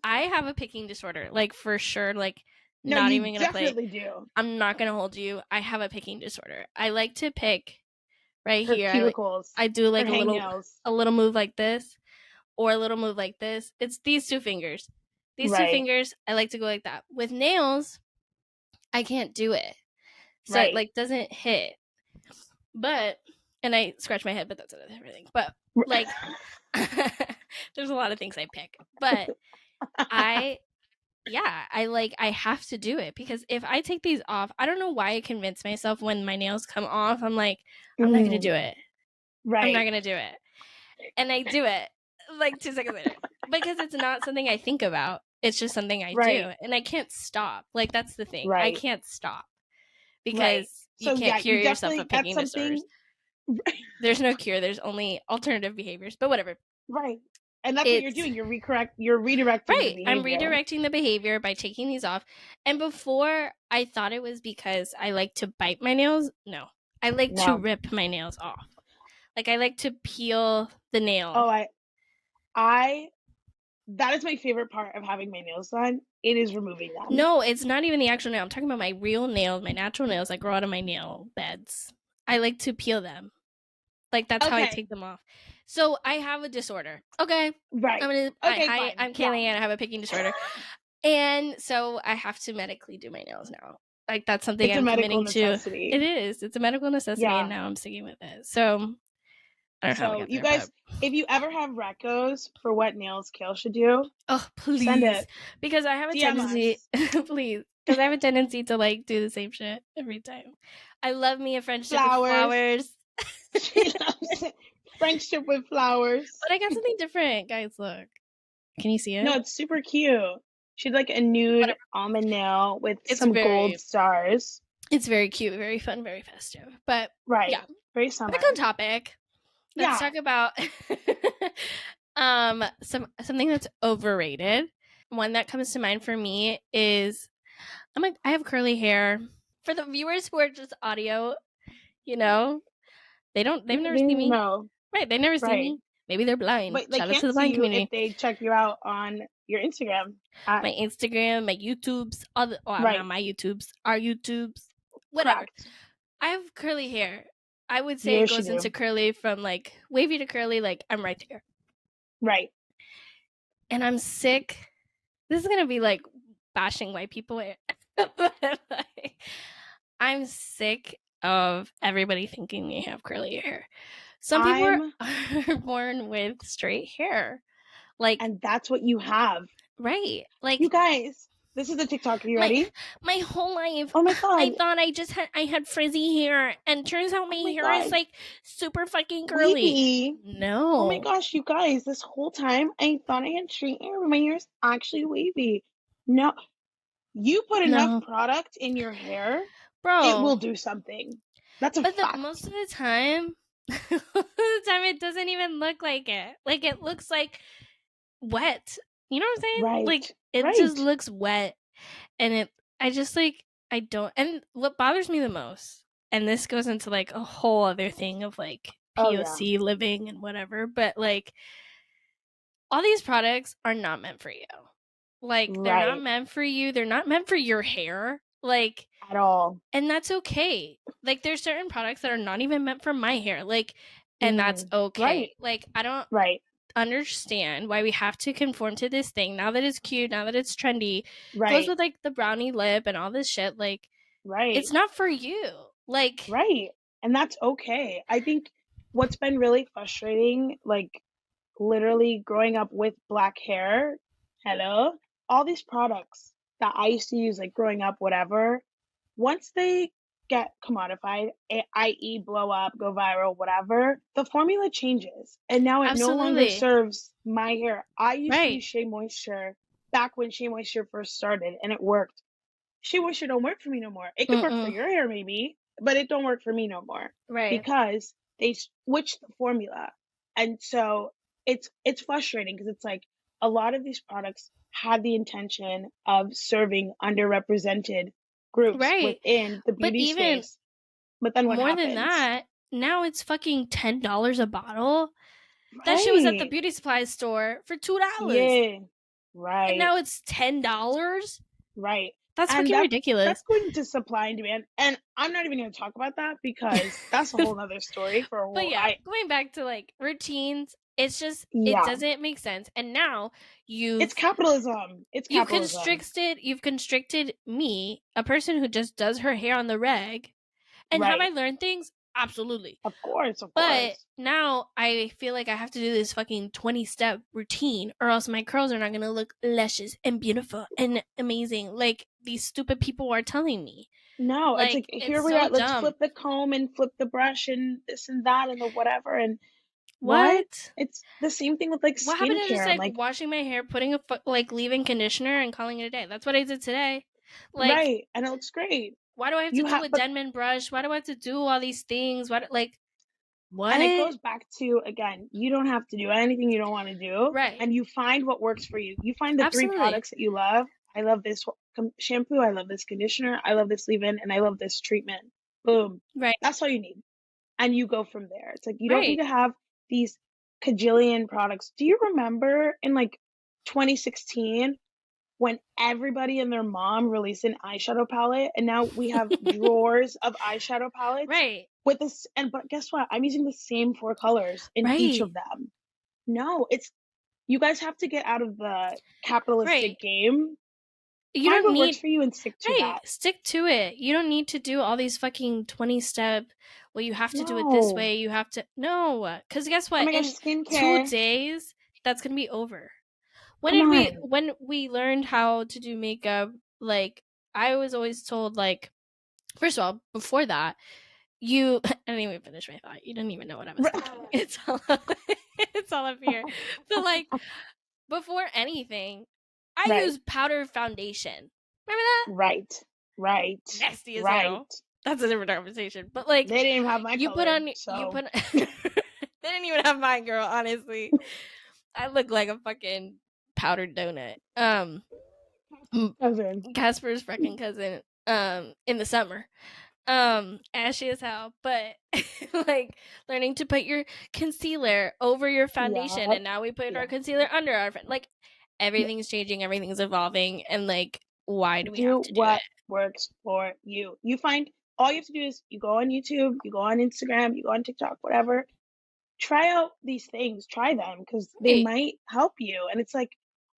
I have a picking disorder, like for sure. Like, no, not you even gonna definitely do. I'm not gonna hold you. I have a picking disorder. I like to pick right her here. Cuticles. I do like a little move like this, or a little move like this. It's these 2 fingers. These 2 fingers. I like to go like that. With nails, I can't do it. So it like doesn't hit. But, and I scratch my head, but that's another thing. But like, there's a lot of things I pick. But I have to do it, because if I take these off, I don't know why I convince myself when my nails come off, I'm like, I'm not going to do it. Right. I'm not going to do it. And I do it like 2 seconds later, because it's not something I think about. It's just something I do. And I can't stop. Like, that's the thing. I can't stop, because you can't cure yourself of picking disorders. There's no cure. There's only alternative behaviors, but whatever. Right. And that's what you're doing. You're redirecting the behavior. I'm redirecting the behavior by taking these off. And before, I thought it was because I like to bite my nails. No. I like to rip my nails off. Like, I like to peel the nail. Oh, that is my favorite part of having my nails done. It is removing them. No, it's not even the actual nail. I'm talking about my real nails, my natural nails that grow out of my nail beds. I like to peel them. Like, that's how I take them off. So I have a disorder. Okay. Right. I'm Kale and Jenn. I have a picking disorder. And so I have to medically do my nails now. Like, that's something I'm committing to. It is. It's a medical necessity, and now I'm sticking with it. So I don't know how we got there, you guys, if you ever have recos for what nails Kale should do, please send it. Because I have a tendency. Please. Because I have a tendency to like do the same shit every time. I love me a friendship with flowers. She loves it. Friendship with flowers. But I got something different, guys. Look, can you see it? No, it's super cute. She'd like a nude almond nail with some gold stars. It's very cute, very fun, very festive. But very summer. Back on topic. Let's talk about something that's overrated. One that comes to mind for me is I have curly hair. For the viewers who are just audio, they've never seen me. No. Right, they never see me. Maybe they're blind. But they can't see you if they check you out on your Instagram. My Instagram, my YouTubes, not my YouTubes, our YouTubes, whatever. Correct. I have curly hair. I would say it goes into curly from like wavy to curly, like I'm right there. Right. And I'm sick. This is going to be like bashing white people. I'm sick of everybody thinking they have curly hair. Some people are born with straight hair. Like, and that's what you have. Right. Like, you guys, This is the TikTok. Are you ready? My whole life, Oh my god! I thought I had frizzy hair, and turns out my Oh my hair is god! like super fucking curly. Wavy! Oh my No, gosh, you guys! This whole time I thought I had straight hair, but my hair is actually wavy. No, you put enough no, product in your hair, it will bro. do something. That's a But fact. most of the time, most of the time it doesn't even look like it. Like it looks like wet. You know what I'm saying? Like Right. it just Right. looks wet, and it. I just like I don't. And what bothers me the most, and this goes into like a whole other thing of like Oh yeah. POC living and whatever, but like all these products are not meant for you. Like they're not Right. meant for you. They're not meant for your hair. Like, At all. and that's okay. Like there's certain products that are not even meant for my hair. Like, and that's Right. okay. Like I don't Right. understand why we have to conform to this thing now that it's cute, now that it's trendy. Goes Right. with like the brownie lip and all this shit. Like Right. it's not for you. Like Right. And that's okay. I think what's been really frustrating, like literally growing up with black hair, hello, all these products that I used to use, like growing up, whatever, once they get commodified, i.e., blow up, go viral, whatever, the formula changes. And now it no longer absolutely. serves my hair. I used to Right. use Shea Moisture back when Shea Moisture first started and it worked. Shea Moisture don't work for me no more. It could work for Mm-mm. your hair maybe, but it don't work for me no more Right. because they switched the formula. And so it's frustrating because it's like a lot of these products had the intention of serving underrepresented groups Right. within the But beauty even space. But then what more than happens? that, now it's fucking $10 a bottle. That shit was at the Right. beauty supply store for $2. Yeah. And Right. now it's $10? Right. That's And fucking that's ridiculous. going to supply and demand. And I'm not even going to talk about that because that's a whole nother story for a But whole yeah, I going back to like routines, it's just it yeah. doesn't make sense. And now It's you've capitalism. It's capitalism. you've constricted me, a person who just does her hair on the reg. And have I Right. learned things? Absolutely. Of course, of But course. now I feel like I have to do this fucking 20-step routine or else my curls are not going to look luscious and beautiful and amazing like these stupid people are telling me. No, it's like Like it's here we so are. Let's dumb. flip the comb and flip the brush and this and that and the whatever. And what? What? It's the same thing with like What happened to just skincare. I'm like like, washing my hair, putting a like leave-in conditioner and calling it a day? That's what I did today. Like right. And it looks great. why do I have to You do have, a but Denman brush? Why do I have to do all these things? What like and it what? goes back to again, you don't have to do anything you don't want to do, Right. and you find what works for you. You find the three Absolutely. products that you love. I love this shampoo, I love this conditioner, I love this leave-in, and I love this treatment. Boom. Right. That's all you need. And you go from there. It's like you don't need Right. to have these cajillion products. Do you remember in like 2016 when everybody and their mom released an eyeshadow palette and now we have drawers of eyeshadow palettes Right. with this and but guess what? I'm using the same four colors in each Right. of them. No, it's you guys have to get out of the capitalistic Right. game. You Find don't what works need for you and stick to right. that. Stick to it. You don't need to do all these fucking 20-step. Well, you have to do it this No. way. You have to no, because guess Oh what? my gosh, In 2 skincare. days, that's gonna be over. Come on. When we learned how to do makeup? Like I was always told, like first of all, before that, you I didn't even finish my thought. You didn't even know what I was thinking. It's all it's all up here. But like before anything, I Right. use powder foundation. Remember that? Right. Right. Nasty as Right. hell. That's a different conversation. But like, They didn't even have my color, you so put. They didn't even have mine, girl. Honestly, I look like a fucking powdered donut. cousin. Casper's freaking cousin. In the summer. Ashy as hell, but like learning to put your concealer over your foundation, Yup. and now we put our Yeah. concealer under our like everything's changing, everything's evolving, and like why do we have Do to do what it? works for you. You find all you have to do is you go on YouTube, you go on Instagram, you go on TikTok, whatever. Try out these things, try them because they Right. might help you. And it's like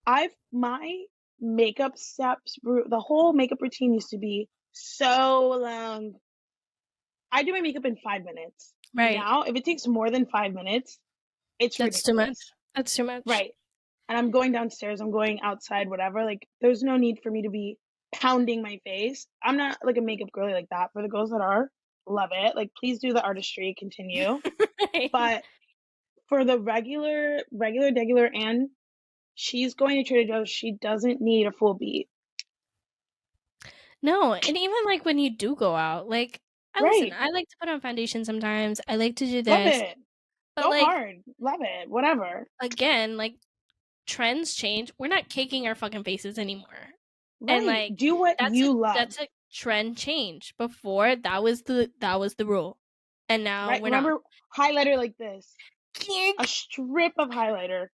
I've my makeup steps, the whole makeup routine used to be so long. I do my makeup in 5 minutes. Right. Now, if it takes more than 5 minutes, it's That's too much. ridiculous. That's too much. Right. and I'm going downstairs, I'm going outside, whatever, like there's no need for me to be pounding my face. I'm not like a makeup girly like that. For the girls that are, love it. Like please do the artistry, continue. Right. But for the regular and she's going to Trader Joe's, she doesn't need a full beat. No, and even like when you do go out, like listen, I like to put on foundation sometimes. I like to do Love this. it. But Go like hard. Love it. Whatever. again, like trends change. We're not caking our fucking faces anymore. And Right. like Do what you love. That's a trend change. Before that was the rule. And now Right. we're Remember not. highlighter like this. A strip of highlighter.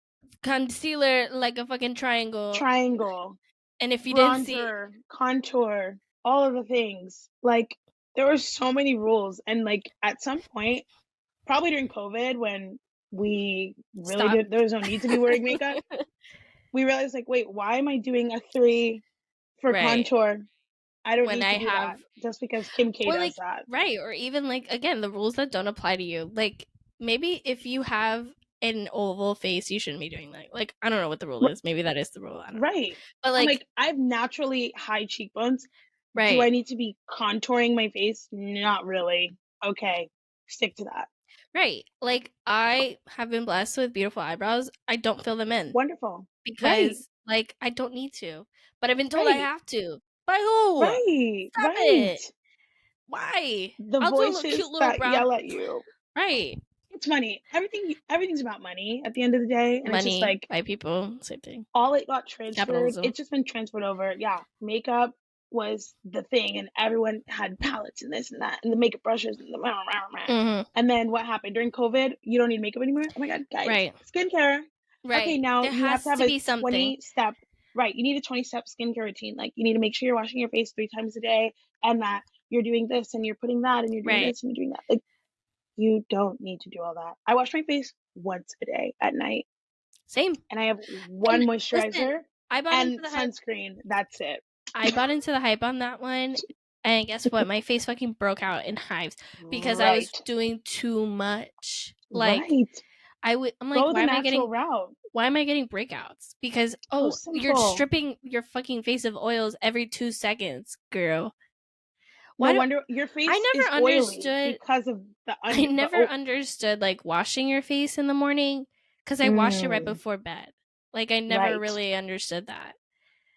Concealer like a fucking triangle. And if you bronzer, didn't see contour, all of the things. Like there were so many rules, and like at some point, probably during COVID, when we really there was no need to be wearing makeup, we realized like, wait, why am I doing a 3 for contour? I don't need to do that just because Kim K does that. Right. Or even like, again, the rules that don't apply to you. Like maybe if you have an oval face, you shouldn't be doing that. Like, I don't know what the rule is. Maybe that is the rule. I don't know. But like I have naturally high cheekbones. Right. Do I need to be contouring my face? Not really. Okay. Stick to that. Right. Like I have been blessed with beautiful eyebrows. I don't fill them in. Wonderful. Because like I don't need to. But I've been told I have to. By who? Right. Stop it. Why? The voices that yell at you. Right. It's money. Everything's about money at the end of the day. And money, it's just like by people, same thing. All it got transferred. Capitalism. It's just been transferred over. Yeah. Makeup was the thing, and everyone had palettes and this and that, and the makeup brushes and the And then what happened during COVID? You don't need makeup anymore. Oh my god, guys! Right. Skincare. Right. Okay, now you have to have a 20-step. Right. You need a 20-step skincare routine. Like you need to make sure you're washing your face 3 times a day, and that you're doing this and you're putting that and you're doing this and you're doing that. Like you don't need to do all that. I wash my face once a day at night. Same. And I have one moisturizer and sunscreen. That's it. I bought into the hype on that one, and guess what? My face fucking broke out in hives because I was doing too much. Like I'm like, why am I getting breakouts? Because you're stripping your fucking face of oils every 2 seconds, girl. No wonder your face is oily because of the I never understood like washing your face in the morning because I washed it right before bed. Like I never really understood that.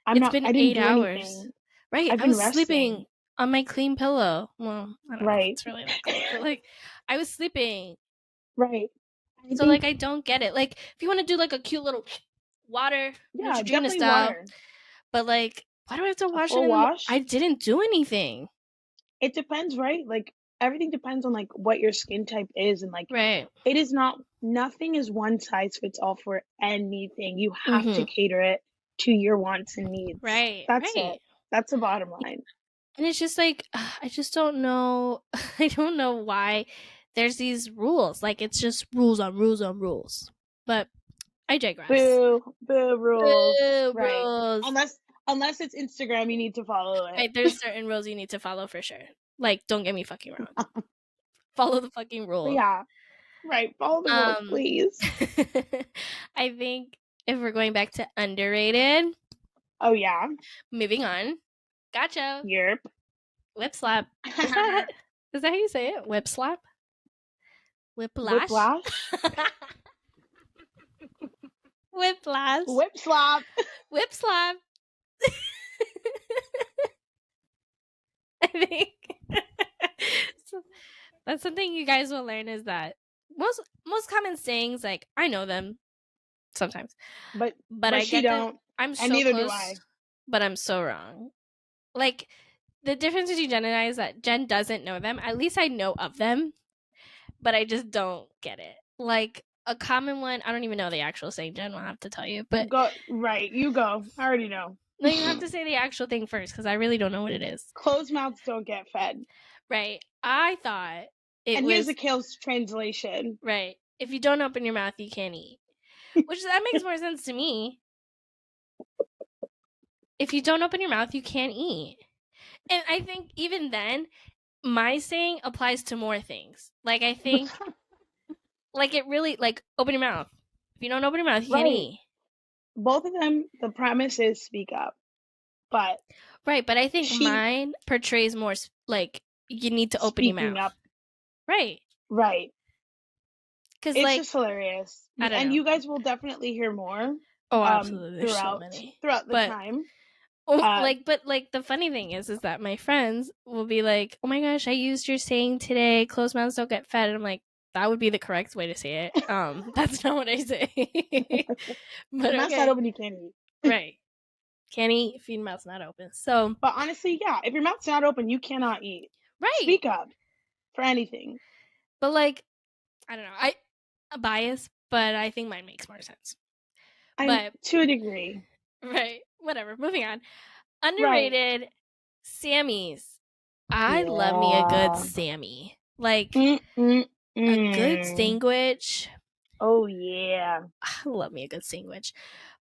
It's been 8 hours. Anything. Right. I was sleeping on my clean pillow. Well, I don't know if it's really that clean, but like I was sleeping. Right. So like I don't get it. Like if you want to do like a cute little water, Neutrogena style, water. But like why do I have to wash it? I didn't do anything. It depends, right? Like everything depends on like what your skin type is, and like it is nothing is one size fits all for anything. You have to cater it to your wants and needs. Right. That's it. That's the bottom line. And it's just like I just don't know. I don't know why there's these rules. Like it's just rules on rules on rules. But I digress. Boo rules. Boo rules. Unless it's Instagram, you need to follow it. Right, there's certain rules you need to follow for sure. Like, don't get me fucking wrong. Follow the fucking rules. Yeah. Right. Follow the rules, please. I think if we're going back to underrated. Oh, yeah. Moving on. Gotcha. Yerp. Whip slap. Is that how you say it? Whip slap? Whiplash? Whiplash? Whiplash. Whip slap. Whip slap. I think so that's something you guys will learn is that most common sayings, like I know them sometimes, but I get don't. I'm so neither close, do I. But I'm so wrong. Like the difference between Jen and I is that Jen doesn't know them. At least I know of them, but I just don't get it. Like a common one, I don't even know the actual saying. Jen will have to tell you, but you go. I already know. No, you have to say the actual thing first because I really don't know what it is. Closed mouths don't get fed. Right. I thought it and was... here's the Kale's translation. Right. If you don't open your mouth, you can't eat. Which, that makes more sense to me. If you don't open your mouth, you can't eat. And I think even then, my saying applies to more things. Like, I think... like, it really... Like, open your mouth. If you don't open your mouth, you can't eat. both of them, the premise is speak up, but right. But I think mine portrays more like you need to open your mouth. Speaking up, right? Right. Because It's just hilarious, I don't and know. you guys will definitely hear more. Oh, absolutely. There's so many throughout the time. But the funny thing is that my friends will be like, "Oh my gosh, I used your saying today. Closed mouths don't get fed." And I'm like, that would be the correct way to say it. That's not what I say. But mouth's not open, you can't eat. Right. Can't eat if your mouth's not open. So, but honestly, yeah, if your mouth's not open, you cannot eat. Right. Speak up for anything. But like, I don't know. I'm biased, but I think mine makes more sense. But to a degree. Right. Whatever. Moving on. Underrated Sammys. I love me a good Sammy. Like a good sandwich. Oh yeah. I love me a good sandwich.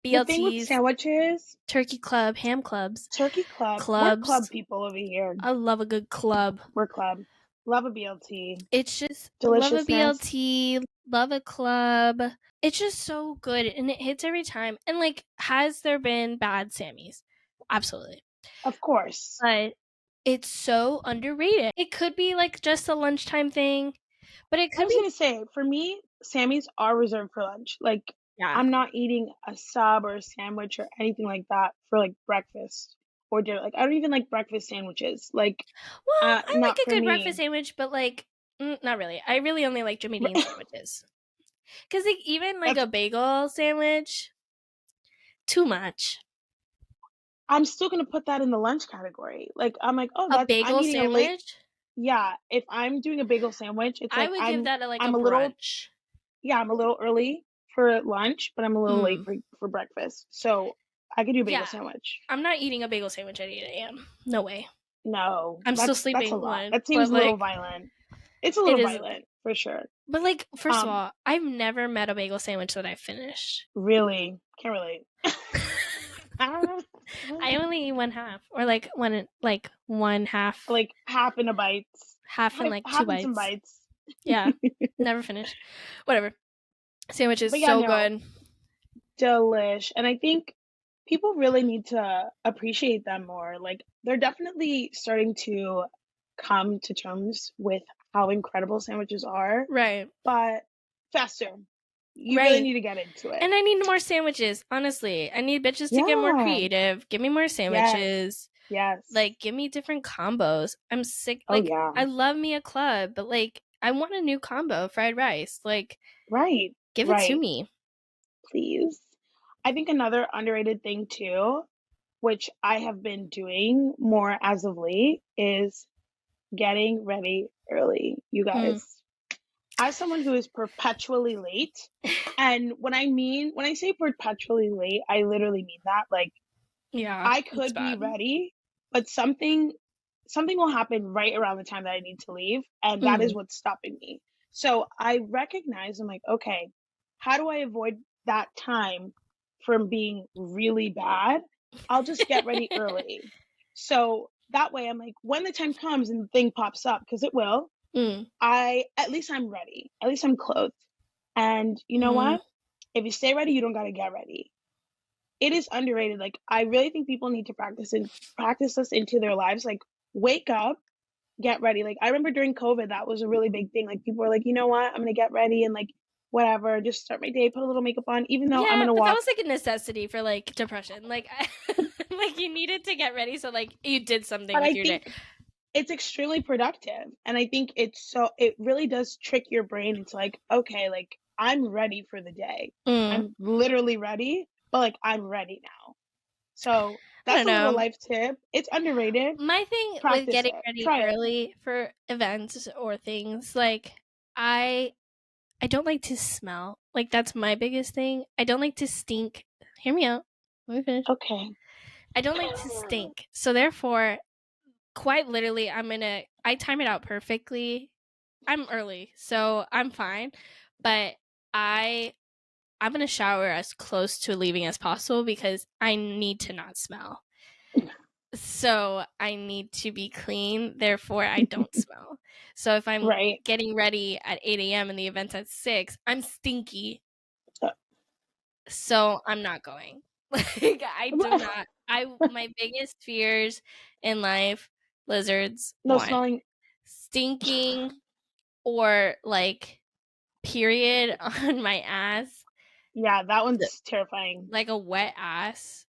BLTs, the thing with sandwiches, turkey club, ham clubs. Turkey club. We're club people over here. I love a good club. We're club. Love a BLT. It's just love a BLT, love a club. It's just so good and it hits every time. And like, has there been bad Sammys? Absolutely. Of course. But it's so underrated. It could be like just a lunchtime thing, but it could I was gonna say, for me, Sammys are reserved for lunch. Like, I'm not eating a sub or a sandwich or anything like that for like breakfast or dinner. Like, I don't even like breakfast sandwiches. Like, well, I like a good breakfast sandwich, but like, not really. I really only like Jimmy Dean sandwiches. Because like even like a bagel sandwich, too much. I'm still gonna put that in the lunch category. Like, I'm like, oh, that's a bagel I'm eating sandwich. Yeah, if I'm doing a bagel sandwich, it's like I would give that I'm a brunch. I'm a little early for lunch, but I'm a little late for breakfast. So I could do a bagel sandwich. I'm not eating a bagel sandwich at 8 a.m. No way. No, I'm still sleeping. That's a lot. That seems a little violent. It's a little violent for sure. But like, first of all, I've never met a bagel sandwich that I finished. Really? Can't relate. I only eat one half, or like one half, like half in a bite, half in like two bites. Some bites. Yeah, never finished. Whatever. Sandwich is so good. Delish, and I think people really need to appreciate them more. Like, they're definitely starting to come to terms with how incredible sandwiches are. Right. But faster. You really need to get into it. And I need more sandwiches, honestly. I need bitches to get more creative. Give me more sandwiches. Yes. Like, give me different combos. I'm sick. Like, I love me a club, but like, I want a new combo, fried rice. Like, give it to me. Please. I think another underrated thing too, which I have been doing more as of late, is getting ready early, you guys. As someone who is perpetually late, and when I say perpetually late, I literally mean that. Like, I could be ready, but something will happen right around the time that I need to leave, and that is what's stopping me. So I recognize, I'm like, okay, how do I avoid that time from being really bad? I'll just get ready early. So that way I'm like, when the time comes and the thing pops up, because it will, at least I'm ready. At least I'm clothed. And you know what? If you stay ready, you don't gotta get ready. It is underrated. Like, I really think people need to practice this into their lives. Like, wake up, get ready. Like, I remember during COVID, that was a really big thing. Like, people were like, you know what? I'm gonna get ready and like whatever, just start my day, put a little makeup on, even though I'm gonna walk. That was like a necessity for like depression. Like, like you needed to get ready, so like you did something with your day. It's extremely productive, and I think it really does trick your brain into like, okay, like I'm ready for the day. I'm literally ready, but like I'm ready now. So that's a little life tip. It's underrated. My thing with getting ready early for events or things, like I don't like to smell. Like, that's my biggest thing. I don't like to stink. Hear me out. Let me finish. Okay. I don't like to stink. So therefore, quite literally, I time it out perfectly. I'm early, so I'm fine. But I'm going to shower as close to leaving as possible because I need to not smell. So I need to be clean, therefore I don't smell. So if I'm getting ready at 8 a.m. and the event's at 6, I'm stinky. So I'm not going. Like, I do not. My biggest fears in life, lizards, No, one, smelling. stinking, or like period on my ass, Yeah, that one's terrifying. like a wet ass.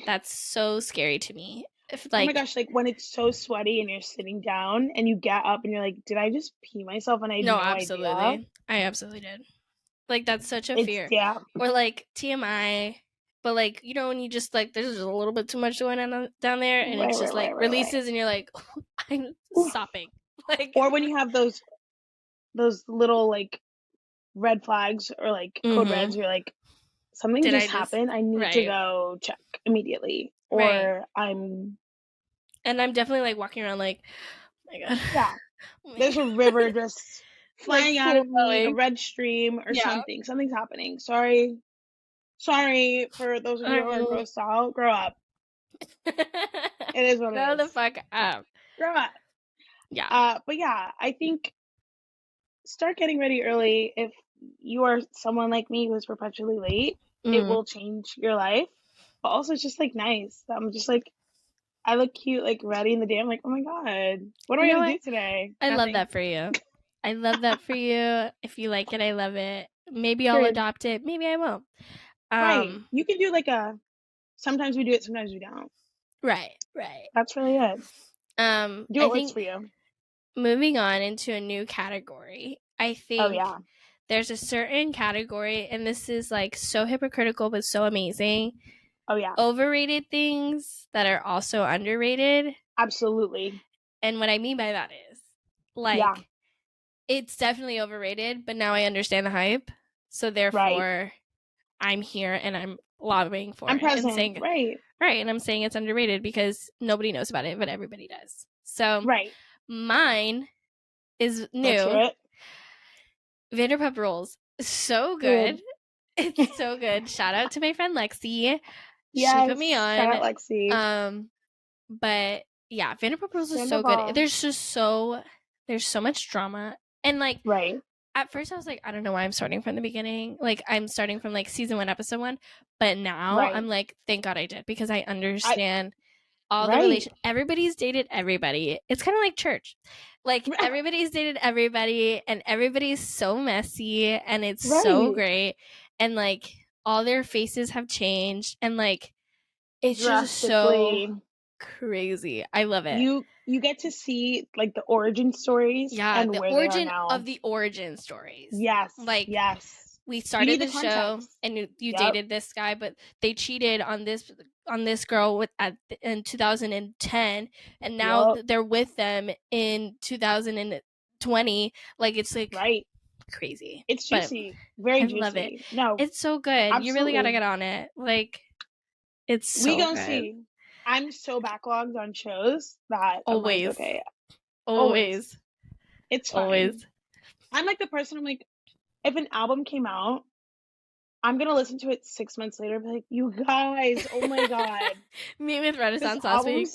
That's so scary to me. If Oh my like gosh, like when it's so sweaty and you're sitting down and you get up and you're like, did I just pee myself and I had no, no idea? absolutely, I absolutely did. Like, that's such a It's, fear. yeah. Or like TMI, but like, you know, when you just like, there's just a little bit too much going on down there, and Right, it's just right, like right, right, right. releases, and you're like, I'm Oof. stopping. Like, Or when you have those little like red flags or like code reds, you're like, something did just I just happened. I need to right, go check immediately. right? Or I'm, And I'm definitely like walking around like, oh my god, yeah, oh my there's a god. river just Like flying out full of me, a going. red stream or Yeah. something. Something's happening. Sorry. Sorry for those of you who are Um, grossed out. Grow up. It is what grow it the is. fuck up. Grow up. Yeah. But yeah, I think start getting ready early. If you are someone like me who's perpetually late, it Mm. will change your life. But also, it's just like nice. I'm just like, I look cute, like ready in the day. I'm like, oh my God, what am You I know going to what? do today? I love Nothing. that for you. I love that for you. If you like it, I love it. Maybe I'll Period. adopt it. Maybe I won't. Right. You can do like sometimes we do it, sometimes we don't. Right, right. That's really it. Do I what works think for you. moving on into a new category, I Oh, think yeah. there's a certain category, and this is like so hypocritical but so amazing. Oh, yeah. Overrated things that are also underrated. Absolutely. And what I mean by that is, like, Yeah. it's definitely overrated, but now I understand the hype. So Right. therefore, I'm here and I'm lobbying for I'm it and present. saying, Right. right, and I'm saying it's underrated because nobody knows about it, but everybody does. So Right. mine is Let's hear new. it. Vanderpump Rules. So Period. good. It's so good. Shout out to my friend Lexi. She put me Yes. Shout on. out, Lexi. But yeah, Vanderpump Rules is so good. Sandoval. There's so much drama. And like Right. at first I was like, I don't know why I'm starting from the beginning. Like I'm starting from like season 1, episode 1. But now Right. I'm like, thank God I did, because I understand all the Right. everybody's dated everybody. It's kind of like church. Like everybody's dated everybody and everybody's so messy and it's so Right. great. And like all their faces have changed and like it's just so Drastically. crazy. I love it. You get to see like the origin stories Yeah, and the where they are origin now. of the origin stories. Yes. Like Yes. we You started need the the show context. and you Yep. dated this guy, but they cheated on this girl in 2010, and now they're with them in 2020. Like it's like right. crazy. It's juicy. Very I juicy. love it. No. It's so good. Absolutely. You really gotta get on it. Like it's so we gonna good. see. I'm so backlogged on shows that Always. I'm like, okay. Always. It's fine. Always. I'm like the person, I'm like, if an album came out, I'm gonna listen to it 6 months later and be like, you guys, oh my God. Me with Renaissance last week.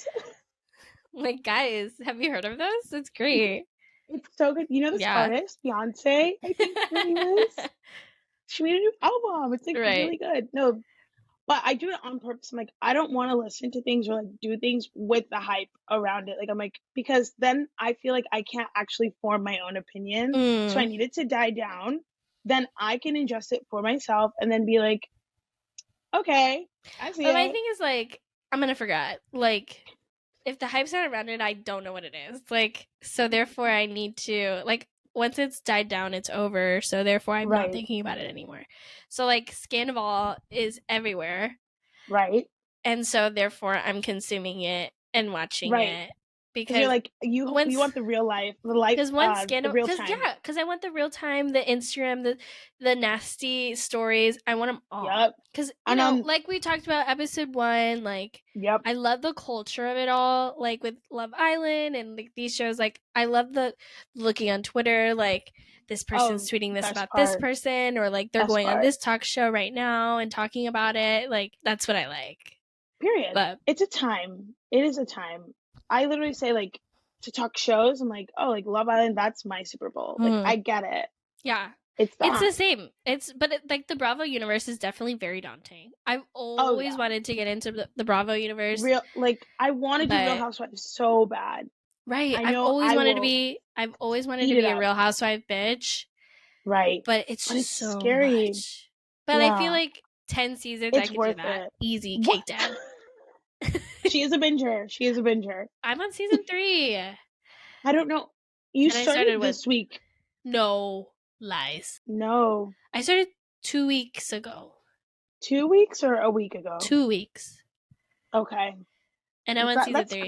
Like, guys, have you heard of this? It's great. It's so good. You know this artist, Beyonce, I think her name is? She made a new album. It's like really good. No, but I do it on purpose. I'm like, I don't want to listen to things or like do things with the hype around it. Like I'm like, because then I feel like I can't actually form my own opinion. So I need it to die down. Then I can ingest it for myself and then be like, okay, I see it. My thing is like, I'm gonna forget. Like, if the hype's not around it, I don't know what it is. Like, so therefore I need to, like, once it's died down, it's over. So therefore I'm not thinking about it anymore. So like Scandival is everywhere. Right. And so therefore I'm consuming it and watching it. Because you're like you want the real life, because one Scandal, the real time. Yeah, because I want the real time, the Instagram, the nasty stories. I want them all. Yep. Because you know, like we talked about episode 1, like I love the culture of it all. Like with Love Island and like these shows, like I love the looking on Twitter, like this person's tweeting this about this person, or like they're going on this talk show right now and talking about it. Like that's what I like. Period. But it's a time. It is a time. I literally say, like, to talk shows, I'm like, oh, like Love Island, that's my Super Bowl. Like, I get it. Yeah. It's the same. Like the Bravo universe is definitely very daunting. I've always wanted to get into the Bravo universe. I want to do Real Housewives so bad. Right. I've always wanted to be a Real Housewife bitch. Right. But it's just so scary. much. But I feel like 10 seasons, I could do that. Easy, cake down. She is a binger. I'm on season 3. I don't know. You started this week. No lies. No. I started 2 weeks ago. 2 weeks or a week ago? 2 weeks. Okay. And I'm on season 3.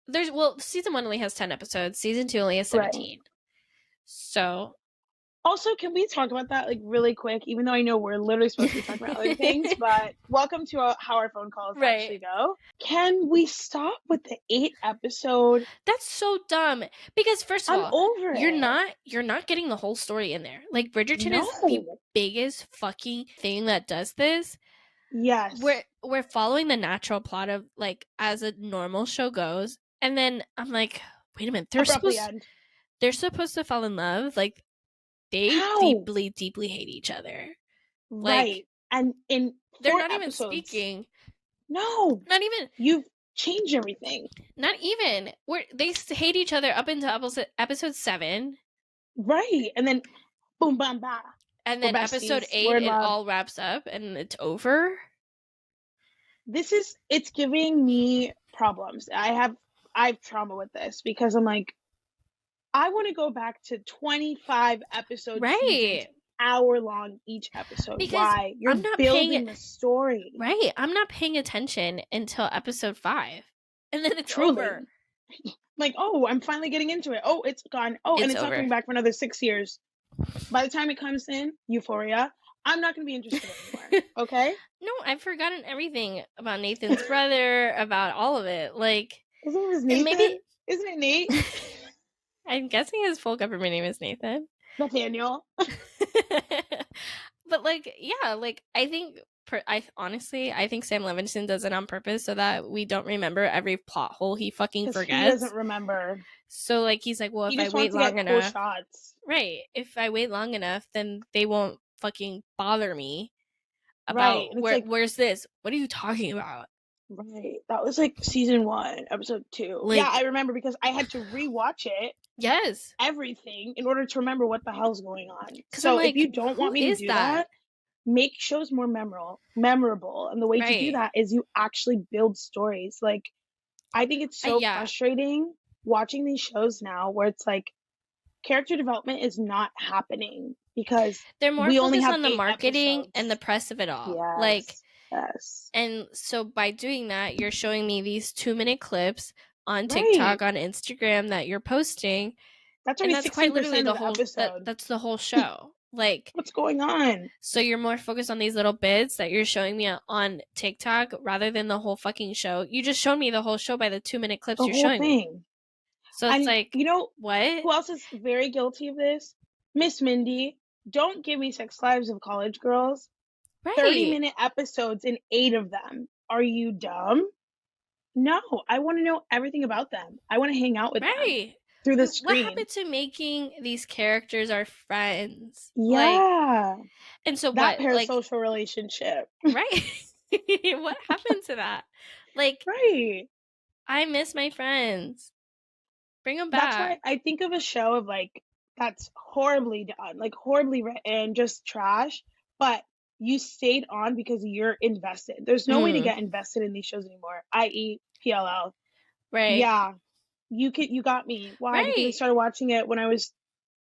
That's good. Season 1 only has 10 episodes. Season 2 only has 17. Right. So. Also, can we talk about that really quick? Even though I know we're literally supposed to be talking about other things, but welcome to how our phone calls actually go. Can we stop with the 8 episode? That's so dumb. Because first of all, I'm over it. You're not getting the whole story in there. Like Bridgerton is the biggest fucking thing that does this. Yes. We're following the natural plot of as a normal show goes, and then I'm like, wait a minute, they're supposed to fall in love. They deeply hate each other. Right. And in 4 they're not episodes, even speaking. No. Not even. You've changed everything. Not even. They hate each other up into episode 7. Right. And then boom, bam, bam. And then episode 8, it all wraps up and it's over. It's giving me problems. I have trauma with this because I'm like, I want to go back to 25 episodes, right? Hour long each episode. Because why? You're building the story, right? I'm not paying attention until episode 5, and then it's over. Like, oh, I'm finally getting into it. Oh, it's gone. Oh, and it's not coming back for another 6 years. By the time it comes in, Euphoria, I'm not going to be interested anymore. Okay? No, I've forgotten everything about Nathan's brother, about all of it. His name is Nathan. Isn't it Nate? I'm guessing his full government name is Nathan. Nathaniel. But I think I think Sam Levinson does it on purpose so that we don't remember every plot hole he fucking forgets. He doesn't remember. So he's like, well, if I wait long enough, right? If I wait long enough, then they won't fucking bother me about where's this? What are you talking about? Right. That was season 1, episode 2. Yeah, I remember because I had to rewatch it. Yes. Everything in order to remember what the hell's going on. So if you don't want me to do that, make shows more memorable. And the way to do that is you actually build stories. I think it's so frustrating watching these shows now where it's character development is not happening because they're more focused on the marketing and the press of it all. Yes. Yes. And so by doing that, you're showing me these 2-minute clips on TikTok, on Instagram that you're posting. That's quite literally the whole episode. That's the whole show. What's going on? So you're more focused on these little bits that you're showing me on TikTok rather than the whole fucking show. You just showed me the whole show by the 2-minute clips you're showing me. So it's you know what? Who else is very guilty of this? Miss Mindy. Don't give me Sex Lives of College Girls. Right. 30-minute episodes and 8 of them. Are you dumb? No, I want to know everything about them. I want to hang out with them through the screen. What happened to making these characters our friends? Yeah. And so that parasocial relationship. Right. What happened to that? Right. I miss my friends. Bring them back. That's why I think of a show of that's horribly done, horribly written, just trash, but you stayed on because you're invested. There's no way to get invested in these shows anymore, i.e. PLL. Right. Yeah. You got me. Why? Right. Because I started watching it when I was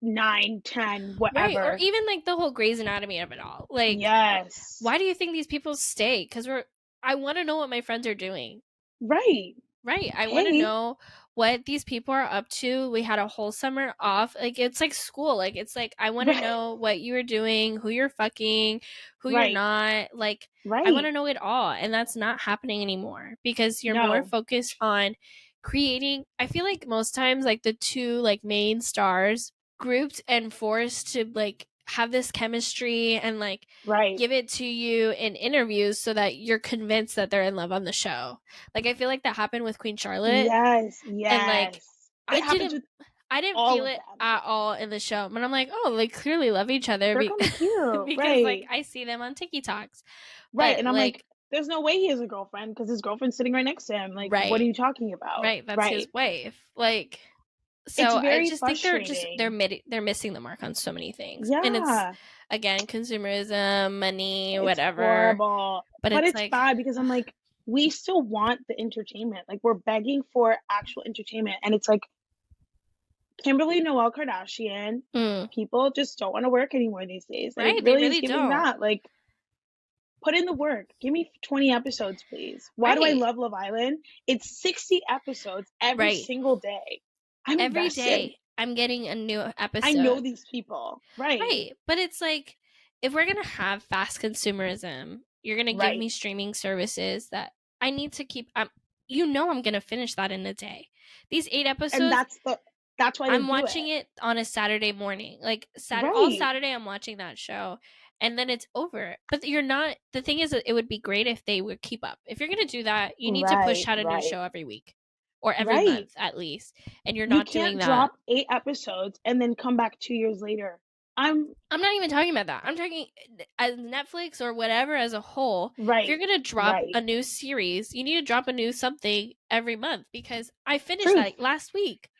9, 10, whatever. Right. Or even the whole Grey's Anatomy of it all. Yes. Why do you think these people stay? Because I want to know what my friends are doing. Right. Right. I want to know what these people are up to. We had a whole summer off. It's like school. It's I want to know what you were doing, who you're fucking, who you're not. I want to know it all. And that's not happening anymore because you're more focused on creating. I feel like most times the two main stars grouped and forced to have this chemistry and give it to you in interviews so that you're convinced that they're in love on the show. I feel like that happened with Queen Charlotte. Yes. And I didn't all feel of it them. at all in the show, but I'm like, oh, they clearly love each other. They're kind of cute, because right? like I see them on TikToks, Right, but and I'm like, there's no way he has a girlfriend because his girlfriend's sitting right next to him. Like, what are you talking about? Right, that's Right. his wife. Like, It's so I very just think frustrating. they're missing the mark on so many things, and it's Yeah, again consumerism, money, it's whatever. horrible, But but it's it's like, bad because I'm like, we still want the entertainment. Like, we're begging for actual entertainment, and it's like Kimberly Noel Kardashian. People just don't want to work anymore these days, and it right? They really is really giving don't. that. Like, put in the work. Give me 20 episodes, please. Why do I love Love Island? It's 60 episodes every single day. I'm every invested. day I'm getting a new episode. I know these people. Right. Right. But it's like, if we're going to have fast consumerism, you're going to give me streaming services that I need to keep. You know, I'm going to finish that in a day. These 8 episodes. And that's why I'm watching it on a Saturday morning. Like, all Saturday, I'm watching that show. And then it's over. But you're not. The thing is, it would be great if they would keep up. If you're going to do that, you need to push out a new show every week. Or every month, at least. And you're not doing that. You can't drop 8 episodes and then come back 2 years later. I'm not even talking about that. I'm talking as Netflix or whatever as a whole. Right. If you're going to drop a new series, you need to drop a new something every month, because I finished that last week.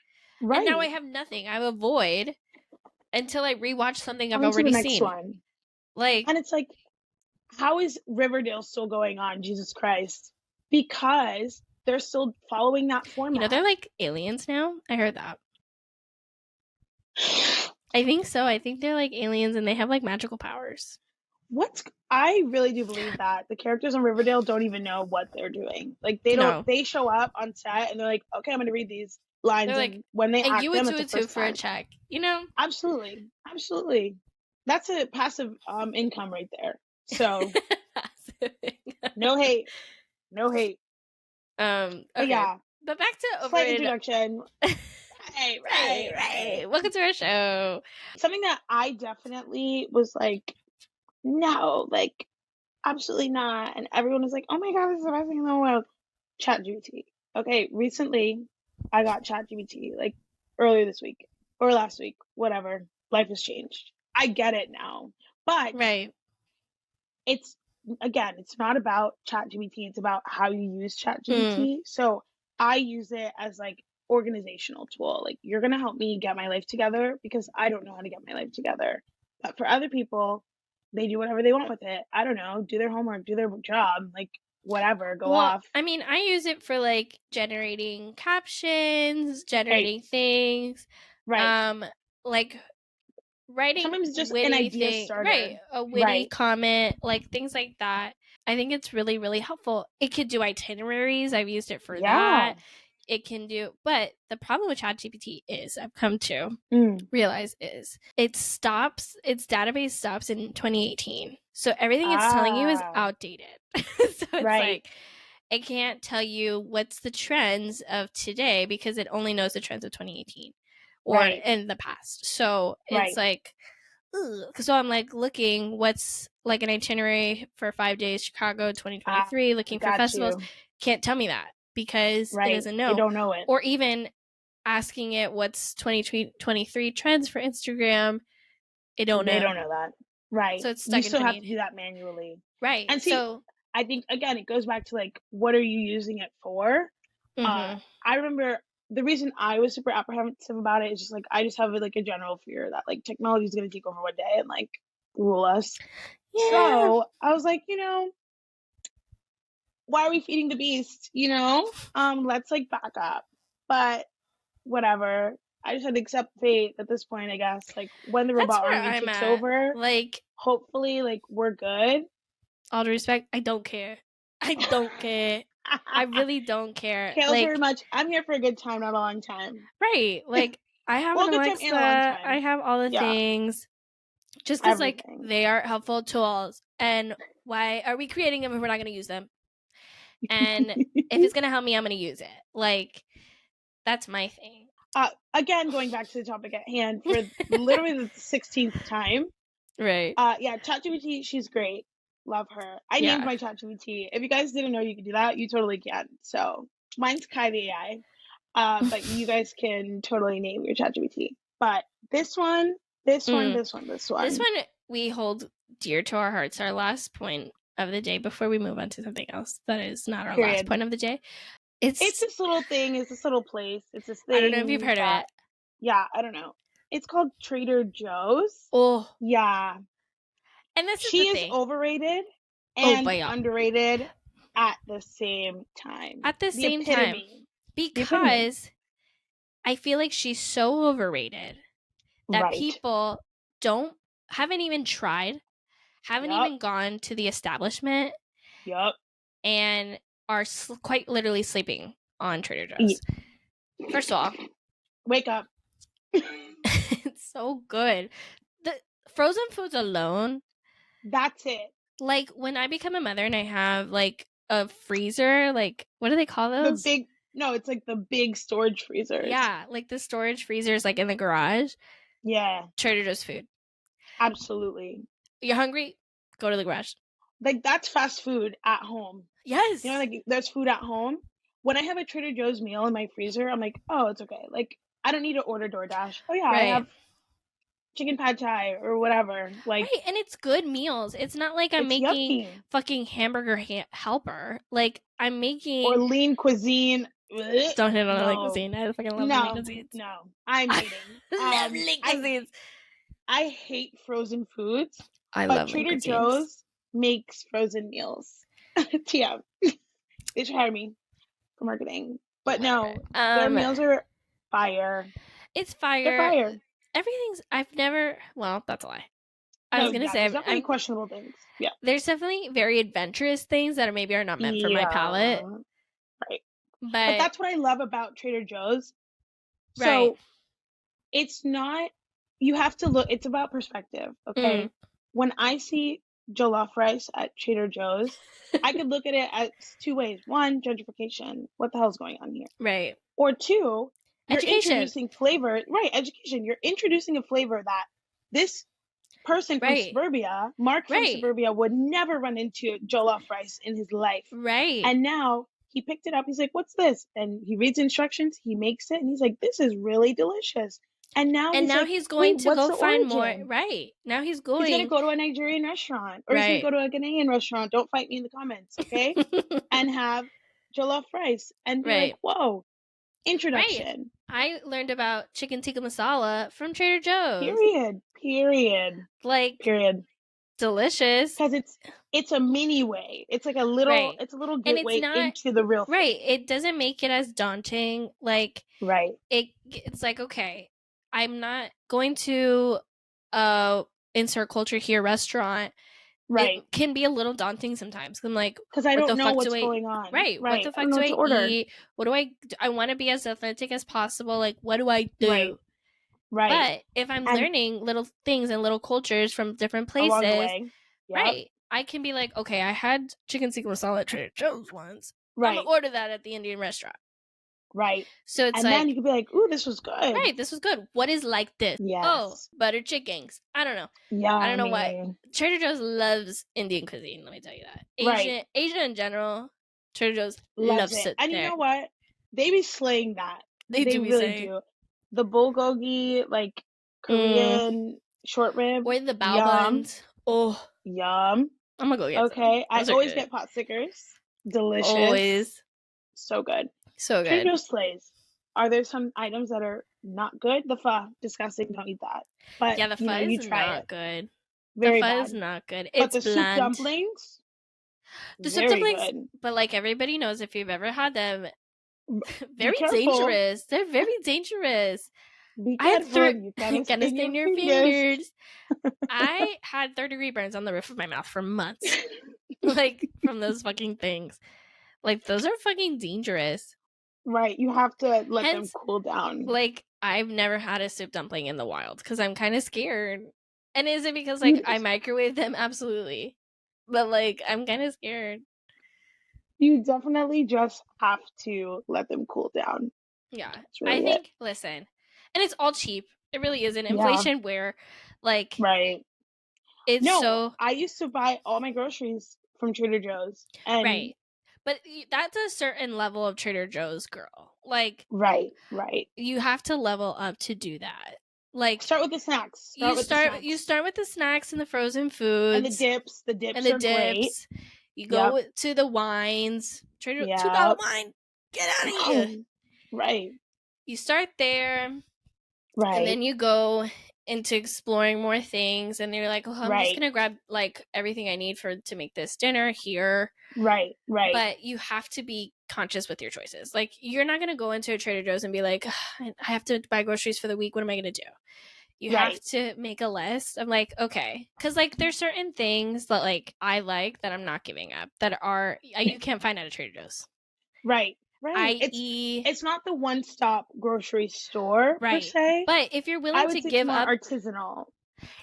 Right. And now I have nothing. I have a void until I rewatch something I've already seen. Like, and it's like, how is Riverdale still going on? Jesus Christ. Because they're still following that format. You know, they're like aliens now. I heard that. I think so. I think they're like aliens and they have like magical powers. I really do believe that the characters on Riverdale don't even know what they're doing. Like, they don't. They show up on set and they're like, okay, I'm going to read these lines. Like, and when they act them, it's the first for time. a check. You know? Absolutely. That's a passive income right there. So no hate. Okay. Yeah. But back to overrated. Slight introduction. Right. Welcome to our show. Something that I definitely was like, no, like, absolutely not. And everyone was like, oh my God, this is the best thing in the world. ChatGPT. Okay, recently I got ChatGPT, like earlier this week or last week, whatever. Life has changed. I get it now. But it's not about ChatGPT. It's about how you use ChatGPT. So I use it as like organizational tool. Like, you're going to help me get my life together because I don't know how to get my life together. But for other people, they do whatever they want with it. I don't know, do their homework, do their job, like whatever, go off. I mean, I use it for like generating captions, generating things. Like writing sometimes just an idea starter. A witty comment, like things like that. I think it's really, really helpful. It could do itineraries. I've used it for that. It can do, but the problem with ChatGPT is, I've come to realize, is its database stops in 2018. So everything it's telling you is outdated. So it's like, it can't tell you what's the trends of today because it only knows the trends of 2018 or in the past. So it's like, ugh. So I'm like looking what's like an itinerary for 5 days, Chicago 2023, looking for festivals. Can't tell me that because it doesn't know. They don't know it. Or even asking it what's 2023 trends for Instagram. They don't know that. Right. So it's stuck. You still have to do that manually. Right. And see, so I think, again, it goes back to like, what are you using it for? I remember the reason I was super apprehensive about it is just like, I just have like a general fear that like technology is going to take over one day and like rule us. Yeah. So I was like, why are we feeding the beast? Let's like back up. But whatever. I just had to accept fate at this point, I guess. Like, when the robot army takes over, like, hopefully, like, we're good. All due respect, I don't care. I really don't care. Kale, very much. I'm here for a good time, not a long time. Right. Like, I have an Alexa. I have all the things. Just because, like, they are helpful tools. And why are we creating them if we're not going to use them? And if it's going to help me, I'm going to use it. Like, that's my thing. Again, going back to the topic at hand for literally the 16th time. Right. Yeah, ChatGPT, she's great. Love her. I named my ChatGPT. If you guys didn't know you could do that, you totally can. So mine's Kai the AI. But you guys can totally name your ChatGPT. But this one. This one we hold dear to our hearts. Our last point of the day before we move on to something else that is not our last point of the day. It's this little thing. It's this little place. It's this thing. I don't know if you've heard of it. Yeah, I don't know. It's called Trader Joe's. Oh. Yeah. And this she is overrated and underrated at the same time. At the same time. Because I feel like she's so overrated that people haven't even tried, haven't even gone to the establishment. Yep. And are quite literally sleeping on Trader Joe's. First of all, wake up. It's so good. The frozen foods alone. That's it. Like when I become a mother and I have like a freezer, like what do they call those? It's like the big storage freezers. Yeah, like the storage freezers like in the garage. Yeah. Trader Joe's food. Absolutely. You're hungry? Go to the garage. Like that's fast food at home. Yes. You know, like there's food at home. When I have a Trader Joe's meal in my freezer, I'm like, oh, it's okay. Like I don't need to order DoorDash. Oh yeah, I have chicken pad thai or whatever. Like and it's good meals. It's not like I'm making fucking hamburger helper. Like I'm making or lean cuisine. Don't hit on lean cuisine. I fucking love lean cuisine. No, I'm hating. Love lean cuisine. I hate frozen foods. I love Trader Joe's makes frozen meals. TM. They should hire me for marketing. But no, their meals are fire. It's fire. They're fire. Everything's. Well, that's a lie. I was gonna say there's definitely questionable things. Yeah. There's definitely very adventurous things that maybe are not meant for my palate. Right. But that's what I love about Trader Joe's. So it's not. You have to look. It's about perspective. Okay. When I see jollof rice at Trader Joe's, I could look at it as two ways. One, gentrification. What the hell's going on here? Right. Or two, education. You're introducing flavor. Right, education. You're introducing a flavor that this person from suburbia, Mark from suburbia, would never run into jollof rice in his life. Right. And now he picked it up. He's like, what's this? And he reads instructions. He makes it. And he's like, this is really delicious. And now he's going to go find more. Right. Now he's going to go to a Nigerian restaurant. Or he's going to go to a Ghanaian restaurant. Don't fight me in the comments, okay? And have jollof rice. And be like, whoa. Introduction. I learned about chicken tikka masala from Trader Joe's. Period. Like, delicious. Because it's a mini way. It's like a little, it's a little gateway into the real thing. Right. It doesn't make it as daunting. Like, it's like, okay, I'm not going to insert culture here restaurant. Right. It can be a little daunting sometimes. I'm like, because I don't know what's going on. Right. What the fuck do I eat? What do I want to be as authentic as possible. Like, what do I do? Right. But if I'm learning little things and little cultures from different places, along the way. Yep. I can be like, okay, I had chicken tikka masala at Trader Joe's once. I'm gonna order that at the Indian restaurant. Right. So it's then you could be like, ooh, this was good. Right, this was good. What is like this? Yes. Oh, butter chickens. I don't know. Yeah. I don't know why. Trader Joe's loves Indian cuisine, let me tell you that. Asia in general, Trader Joe's loves it. And you know what? They be slaying that. They really do. The bulgogi, like Korean short rib. Or the bao buns. Oh. Yum. I'm gonna go get Okay. I always get pot stickers. Delicious. Always. So good. So good. Trader Joe's slays. Are there some items that are not good? The pho, disgusting. Don't eat that. But yeah, the pho is not good. Very the pho bad. Is not good. But it's the bland. soup dumplings. The soup dumplings. Good. But like everybody knows, if you've ever had them, very dangerous. They're very dangerous. Be careful. You gotta stain your fingers. I had 3rd-degree burns on the roof of my mouth for months, like from those fucking things. Like those are fucking dangerous. Right, you have to let them cool down. Like, I've never had a soup dumpling in the wild because I'm kind of scared. And is it because, like, I microwave them? Absolutely. But, like, I'm kind of scared. You definitely just have to let them cool down. Yeah. Really I think, listen, and it's all cheap. It really isn't. Inflation where, like... Right. It's so... I used to buy all my groceries from Trader Joe's. And right. But that's a certain level of Trader Joe's, girl. Like, right. you have to level up to do that. Like, start with the snacks. You start with the snacks and the frozen foods and the dips. The dips are great. You go to the wines. Trader $2 wine. Get out of here. Right. You start there. Right. And then you go into exploring more things, and you're like, oh, I'm just gonna grab like everything I need to make this dinner here. Right. But you have to be conscious with your choices. Like, you're not gonna go into a Trader Joe's and be like, I have to buy groceries for the week. What am I gonna do? You have to make a list of like, okay, because like there's certain things that like I like that I'm not giving up that are you can't find at a Trader Joe's. Right. It's not the one-stop grocery store per se. But if you're willing to give up artisanal.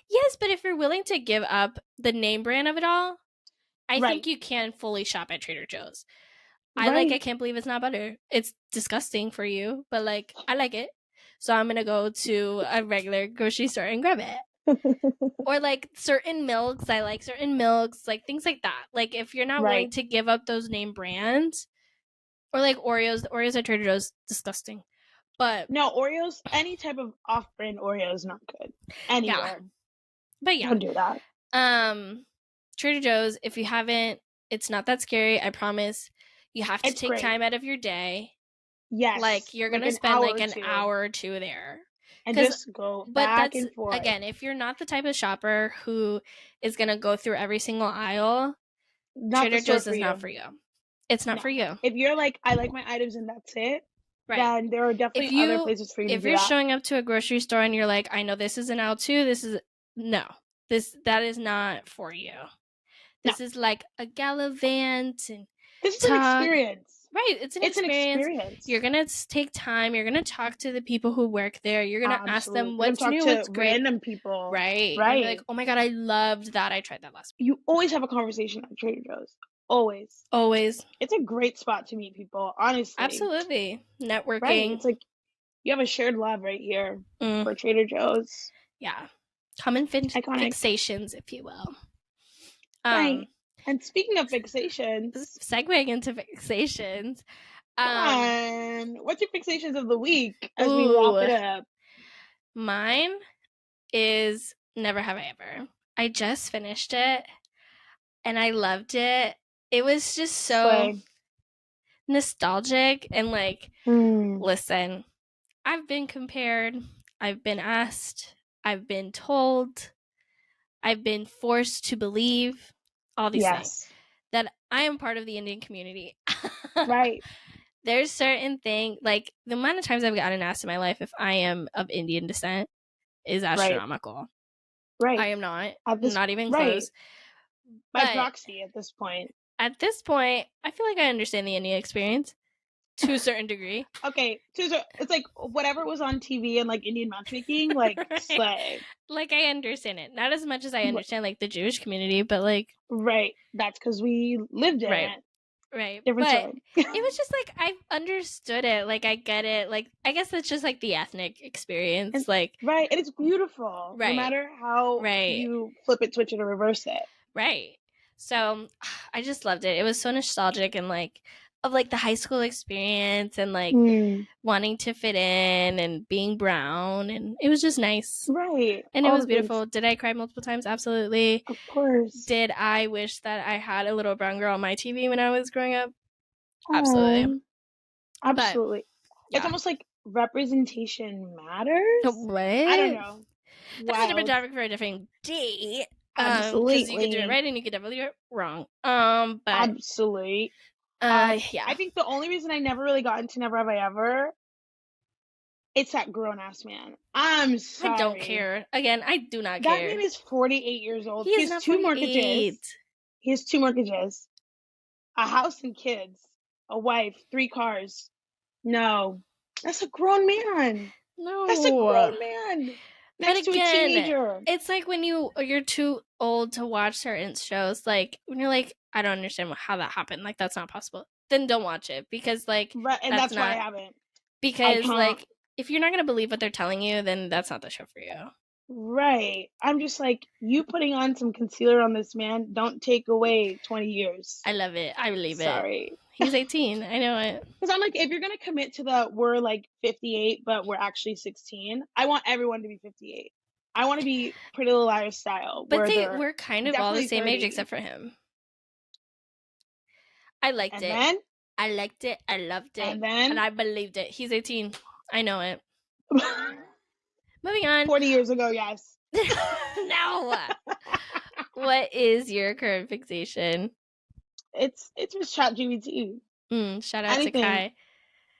Yes, but if you're willing to give up the name brand of it all, I think you can fully shop at Trader Joe's. I can't believe it's not butter. It's disgusting for you, but like I like it. So I'm gonna go to a regular grocery store and grab it. Or like certain milks, I like certain milks, like things like that. Like if you're not willing to give up those name brands, or like Oreos, the Oreos at Trader Joe's, disgusting. But no, Oreos, any type of off-brand Oreo is not good anywhere. But don't do that. Trader Joe's, if you haven't, it's not that scary. I promise. You have to take time out of your day. Yes. Like you're gonna spend like an hour or two there. And just go back and forth. Again, if you're not the type of shopper who is gonna go through every single aisle, Trader Joe's is not for you. It's not for you. If you're like, I like my items and that's it, then there are definitely other places for you to do that. If you're showing up to a grocery store and you're like, I know this is an aisle too, that is not for you. This is like a gallivant and this is an experience. Right, it's an experience. You're gonna take time. You're gonna talk to the people who work there. You're gonna ask them what's new, what's great. Random people, right? You're like, oh my god, I loved that. I tried that last week. You always have a conversation at Trader Joe's. Always. It's a great spot to meet people. Honestly, absolutely. Networking. Right. It's like you have a shared love right here for Trader Joe's. Yeah, common fixations, if you will. Right. And speaking of fixations, segueing into fixations, what's your fixations of the week as we wrap it up? Mine is Never Have I Ever. I just finished it, and I loved it. It was just so nostalgic and like, listen, I've been compared, I've been asked, I've been told, I've been forced to believe all these things that I am part of the Indian community. Right. There's certain things, like the amount of times I've gotten asked in my life if I am of Indian descent is astronomical. Right. I am not. Not even close. By proxy at this point. At this point, I feel like I understand the Indian experience to a certain degree. Okay. It's like whatever was on TV and like Indian matchmaking, like slay. Like I understand it. Not as much as I understand like the Jewish community, but like. Right. That's because we lived in it. Right. Different story. It was just like I understood it. Like I get it. Like I guess that's just like the ethnic experience. And, like right. And it's beautiful. Right. No matter how you flip it, switch it, or reverse it. Right. So I just loved it. It was so nostalgic and like of like the high school experience and like wanting to fit in and being brown, and it was just nice. Right. And it was beautiful. Did I cry multiple times? Absolutely. Of course. Did I wish that I had a little brown girl on my TV when I was growing up? Absolutely. Absolutely. But, it's almost like representation matters. What? I don't know. That's a different topic for a different day. Absolutely. Because you could do it right and you could definitely do it wrong. But absolutely. Yeah. I think the only reason I never really got into Never Have I Ever, it's that grown-ass man. I'm sorry. I don't care. Again, I do not care. That man is 48 years old. He has 2 mortgages. He has 2 mortgages. A house and kids. A wife. 3 cars. No. That's a grown man. No. That's a grown man. Next to a teenager. It's like when you're too old to watch certain shows. Like when you're like, I don't understand how that happened. Like that's not possible. Then don't watch it because like and that's why I haven't. Because like if you're not gonna believe what they're telling you, then that's not the show for you. Right. I'm just like, you putting on some concealer on this man, don't take away 20 years. I love it. I believe it. Sorry. He's 18. I know it. Because I'm like, if you're gonna commit to the we're like 58, but we're actually 16, I want everyone to be 58. I want to be Pretty Little Liars style, But where they're we're kind of all the definitely same 30. age except for him. I liked And it. then I liked it. I loved it. And I believed it. He's 18. I know it. Moving on. 40 years ago, yes. No. What is your current fixation? It's just ChatGPT. Shout out to Kai.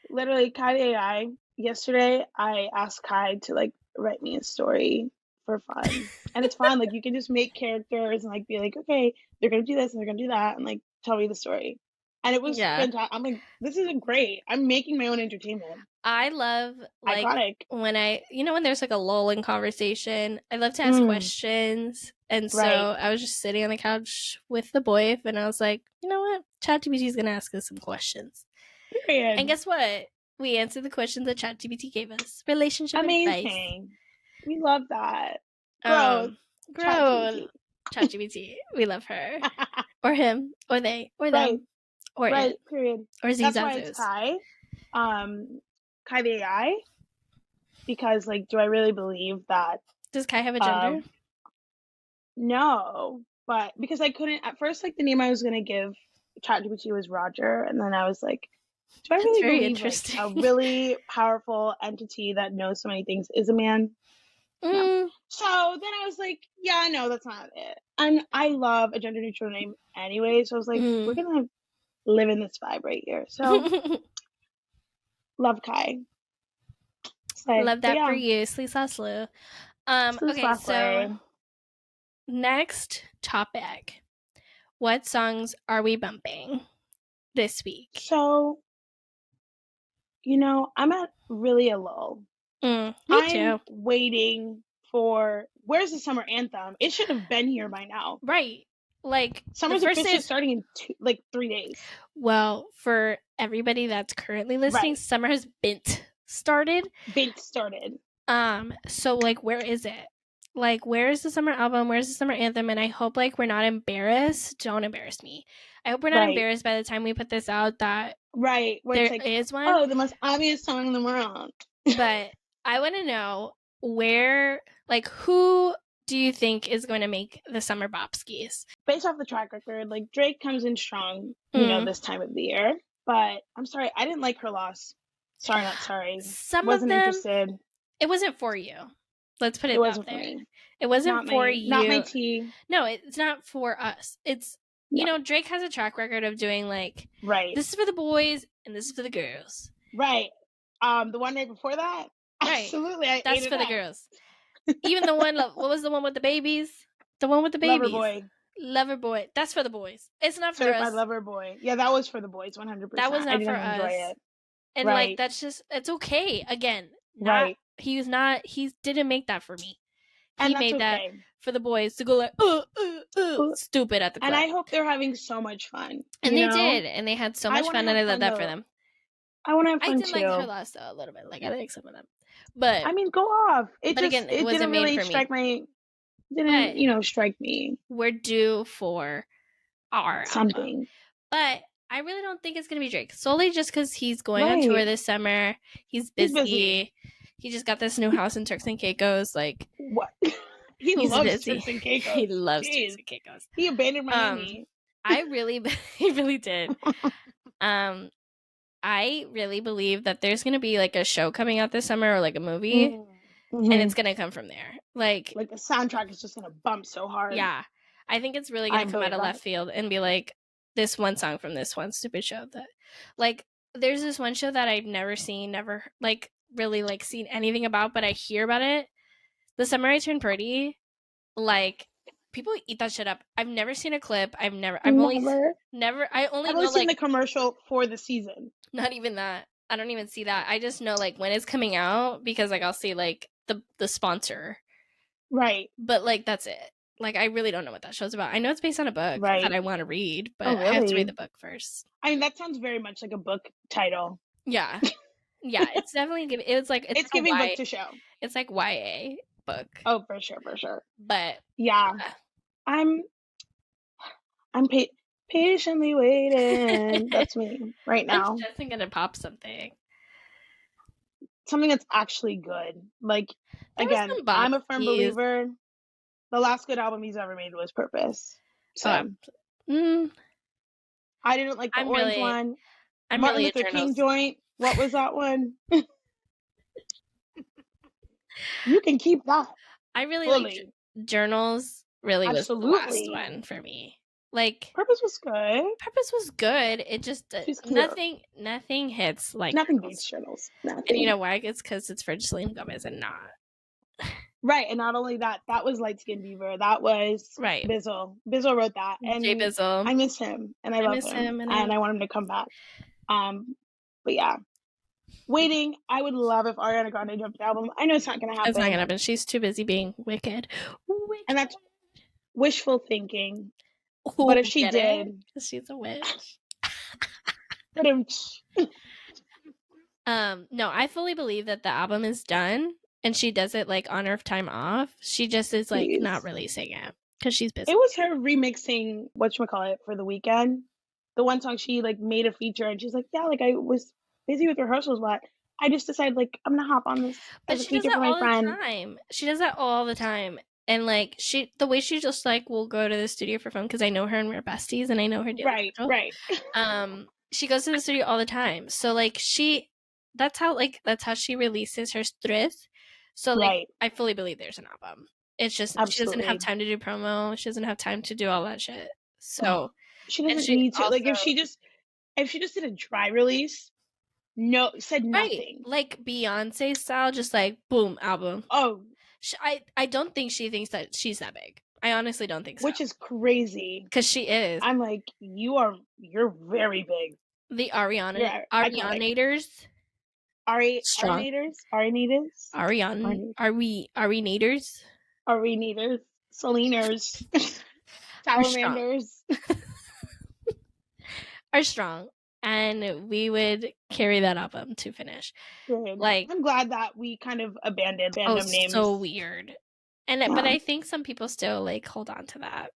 Literally, Kai the AI. Yesterday, I asked Kai to like write me a story for fun, and it's fun. Like you can just make characters and like be like, okay, they're gonna do this and they're gonna do that, and like tell me the story. And it was fantastic. I'm like, this is great. I'm making my own entertainment. I love like iconic. When when there's like a lull in conversation, I love to ask questions. And so I was just sitting on the couch with the boy and I was like, you know what? ChatGPT is going to ask us some questions. Period. And guess what? We answered the questions that ChatGPT gave us. Relationship advice. We love that. Grow. ChatGPT. We love her. Or him. Or they. Or them. Or it. Period. Or That's why it's Kai. Kai the AI. Because like, do I really believe that? Does Kai have a gender? No, but because I couldn't at first, like the name I was gonna give ChatGPT was Roger, and then I was like, do I really believe like, a really powerful entity that knows so many things is a man? No. So then I was like, yeah, no, that's not it. And I love a gender neutral name anyway, so I was like, we're gonna live in this vibe right here. So love Kai. Love that for you, Slew. Okay, so next topic. What songs are we bumping this week? So, I'm at really a lull. Me I'm waiting for where's the summer anthem? It should have been here by now. Right. Like summer's officially starting in 3 days. Well, for everybody that's currently listening, summer has been started. So like, where is it? Like, where is the summer album? Where's the summer anthem? And I hope like we're not embarrassed. Don't embarrass me. I hope we're not embarrassed by the time we put this out that where there is one. Oh, the most obvious song in the world. But I want to know who do you think is going to make the summer bop skis? Based off the track record, like Drake comes in strong, this time of the year. But I'm sorry, I didn't like her loss. Sorry, not sorry. Wasn't interested. It wasn't for you. Let's put it out there. It wasn't for you. Not my tea. No, it's not for us. It's Drake has a track record of doing like this is for the boys and this is for the girls. Right. The one night before that? Right. Absolutely. That's for the girls. Even the one what was the one with the babies? The one with the babies. Lover boy. That's for the boys. It's not for Certified us. Lover boy. Yeah, that was for the boys 100%. That was not for us. Enjoy it. And like that's just it's okay. Again, he didn't make that for me. He made that for the boys to go like stupid at the club. And I hope they're having so much fun. And they did, and they had so much fun, and I love that for them. I want to have fun too. I did like her last though, a little bit. Like I like some of them, but I mean, go off. It wasn't didn't really strike me. Strike me. We're due for our something, album. But I really don't think it's gonna be Drake solely just because he's going on tour this summer. He's busy. He just got this new house in Turks and Caicos. Like what? He loves Turks and Caicos. He loves Turks and Caicos. He abandoned Miami. He really did. I really believe that there's gonna be like a show coming out this summer or like a movie, and it's gonna come from there. Like the soundtrack is just gonna bump so hard. Yeah, I think it's really gonna come out of left field and be like this one song from this one stupid show that, like, there's this one show that I've never seen, really like seen anything about, but I hear about it. The Summer I Turned Pretty, like people eat that shit up. I've never seen a clip. I've only seen the commercial for the season. Not even that. I don't even see that. I just know like when it's coming out because like I'll see like the sponsor. Right. But like that's it. Like I really don't know what that show's about. I know it's based on a book that I want to read, but really? I have to read the book first. I mean, that sounds very much like a book title. Yeah. Yeah, it's definitely giving. It's giving book to show. It's like YA book. Oh, for sure. But yeah, I'm patiently waiting. That's me right now. I'm just gonna pop something. Something that's actually good. Like, there again, I'm a firm bopsies. believer. The last good album he's ever made was Purpose. So I didn't like the orange one. I'm Martin really Luther King joint. What was that one? You can keep that. I really fully. like Journals. Really Absolutely. was the last one for me. Like Purpose was good. Purpose was good. It just nothing hits like nothing beats Journals. Nothing. And you know why? It's because it's for Selena Gomez and not. Right, and not only that was Light Skin Beaver. That was Bizzle. Bizzle wrote that, and Jay Bizzle. I miss him, and I love him, and I want him to come back. But yeah, waiting. I would love if Ariana Grande dropped an album. I know it's not gonna happen. It's not gonna happen. She's too busy being wicked. And that's wishful thinking. But if she did, because she's a witch. No, I fully believe that the album is done. And she does it like on her time off. She just is like not releasing it because she's busy. It was her remixing whatchamacallit for The Weeknd. The one song she like made a feature, and she's like, yeah, like I was busy with rehearsals, but I just decided like I'm gonna hop on this. But she does that all the time. She does that all the time. And like the way she just like will go to the studio for fun, because I know her and we're besties, and I know her daily. Right. She goes to the studio all the time. So like that's how she releases her stress. So, like, I fully believe there's an album. It's just she doesn't have time to do promo. She doesn't have time to do all that shit. So she doesn't need to. Also, like, if she just did a dry release, said nothing, like Beyonce style, just like boom, album. Oh, I don't think she thinks that she's that big. I honestly don't think so. Which is crazy, because she is. I'm like, you're very big. The Arianators. Arinators? Saliners. Salamanders. Are strong. And we would carry that album to finish. Good. Like, I'm glad that we kind of abandoned random names. So weird. And but I think some people still like hold on to that.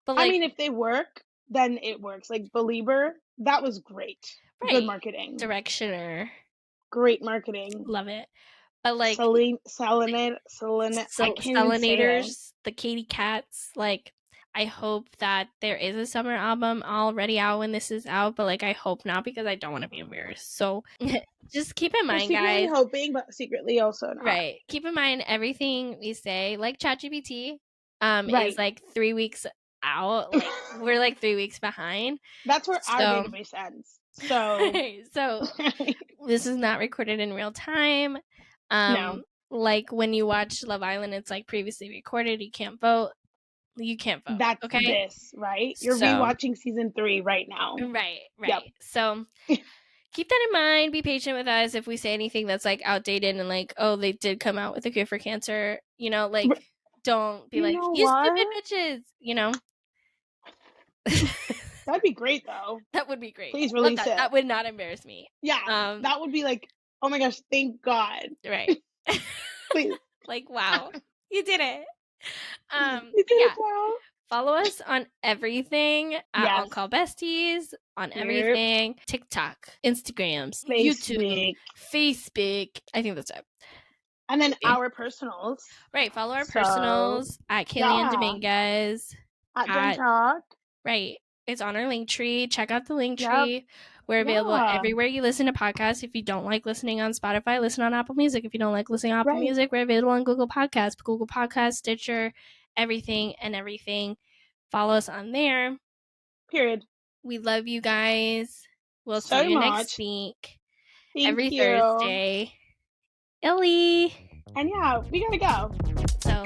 But like, I mean, if they work, then it works. Like Belieber, that was great. Good marketing. Directioner. Great marketing. Love it. But like Salinators, the Katy Cats, like I hope that there is a summer album already out when this is out, but like I hope not, because I don't want to be embarrassed. So just keep in mind, guys. Hoping, but secretly also not. Right. Keep in mind everything we say, like ChatGPT, is like 3 weeks out. Like we're like 3 weeks behind. That's where our database ends. So this is not recorded in real time. No. Like when you watch Love Island, it's like previously recorded. You can't vote. That's okay. This, right? You're rewatching season 3 right now. Right. Yep. So keep that in mind. Be patient with us if we say anything that's like outdated and like, oh, they did come out with a cure for cancer. You know, like don't be like, you stupid bitches. You know. That'd be great, though. That would be great. Please release it. That would not embarrass me. Yeah, that would be like, oh my gosh, thank God. Right. Please. Like, wow, you did it. You did it, wow. Follow us on everything at On Call Besties, on everything. TikTok, Instagrams, YouTube, Facebook. I think that's it. And then our personals. Right. Follow our personals at Kale and Jenn. At Jenn Talk. Right. It's on our link tree. Check out the link tree. We're available everywhere you listen to podcasts. If you don't like listening on Spotify, listen on Apple Music. If you don't like listening on Apple Music, we're available on Google Podcasts, Stitcher, everything. Follow us on there. Period. We love you guys. We'll see you next week. Every Thursday. Illy. And yeah, we gotta go. So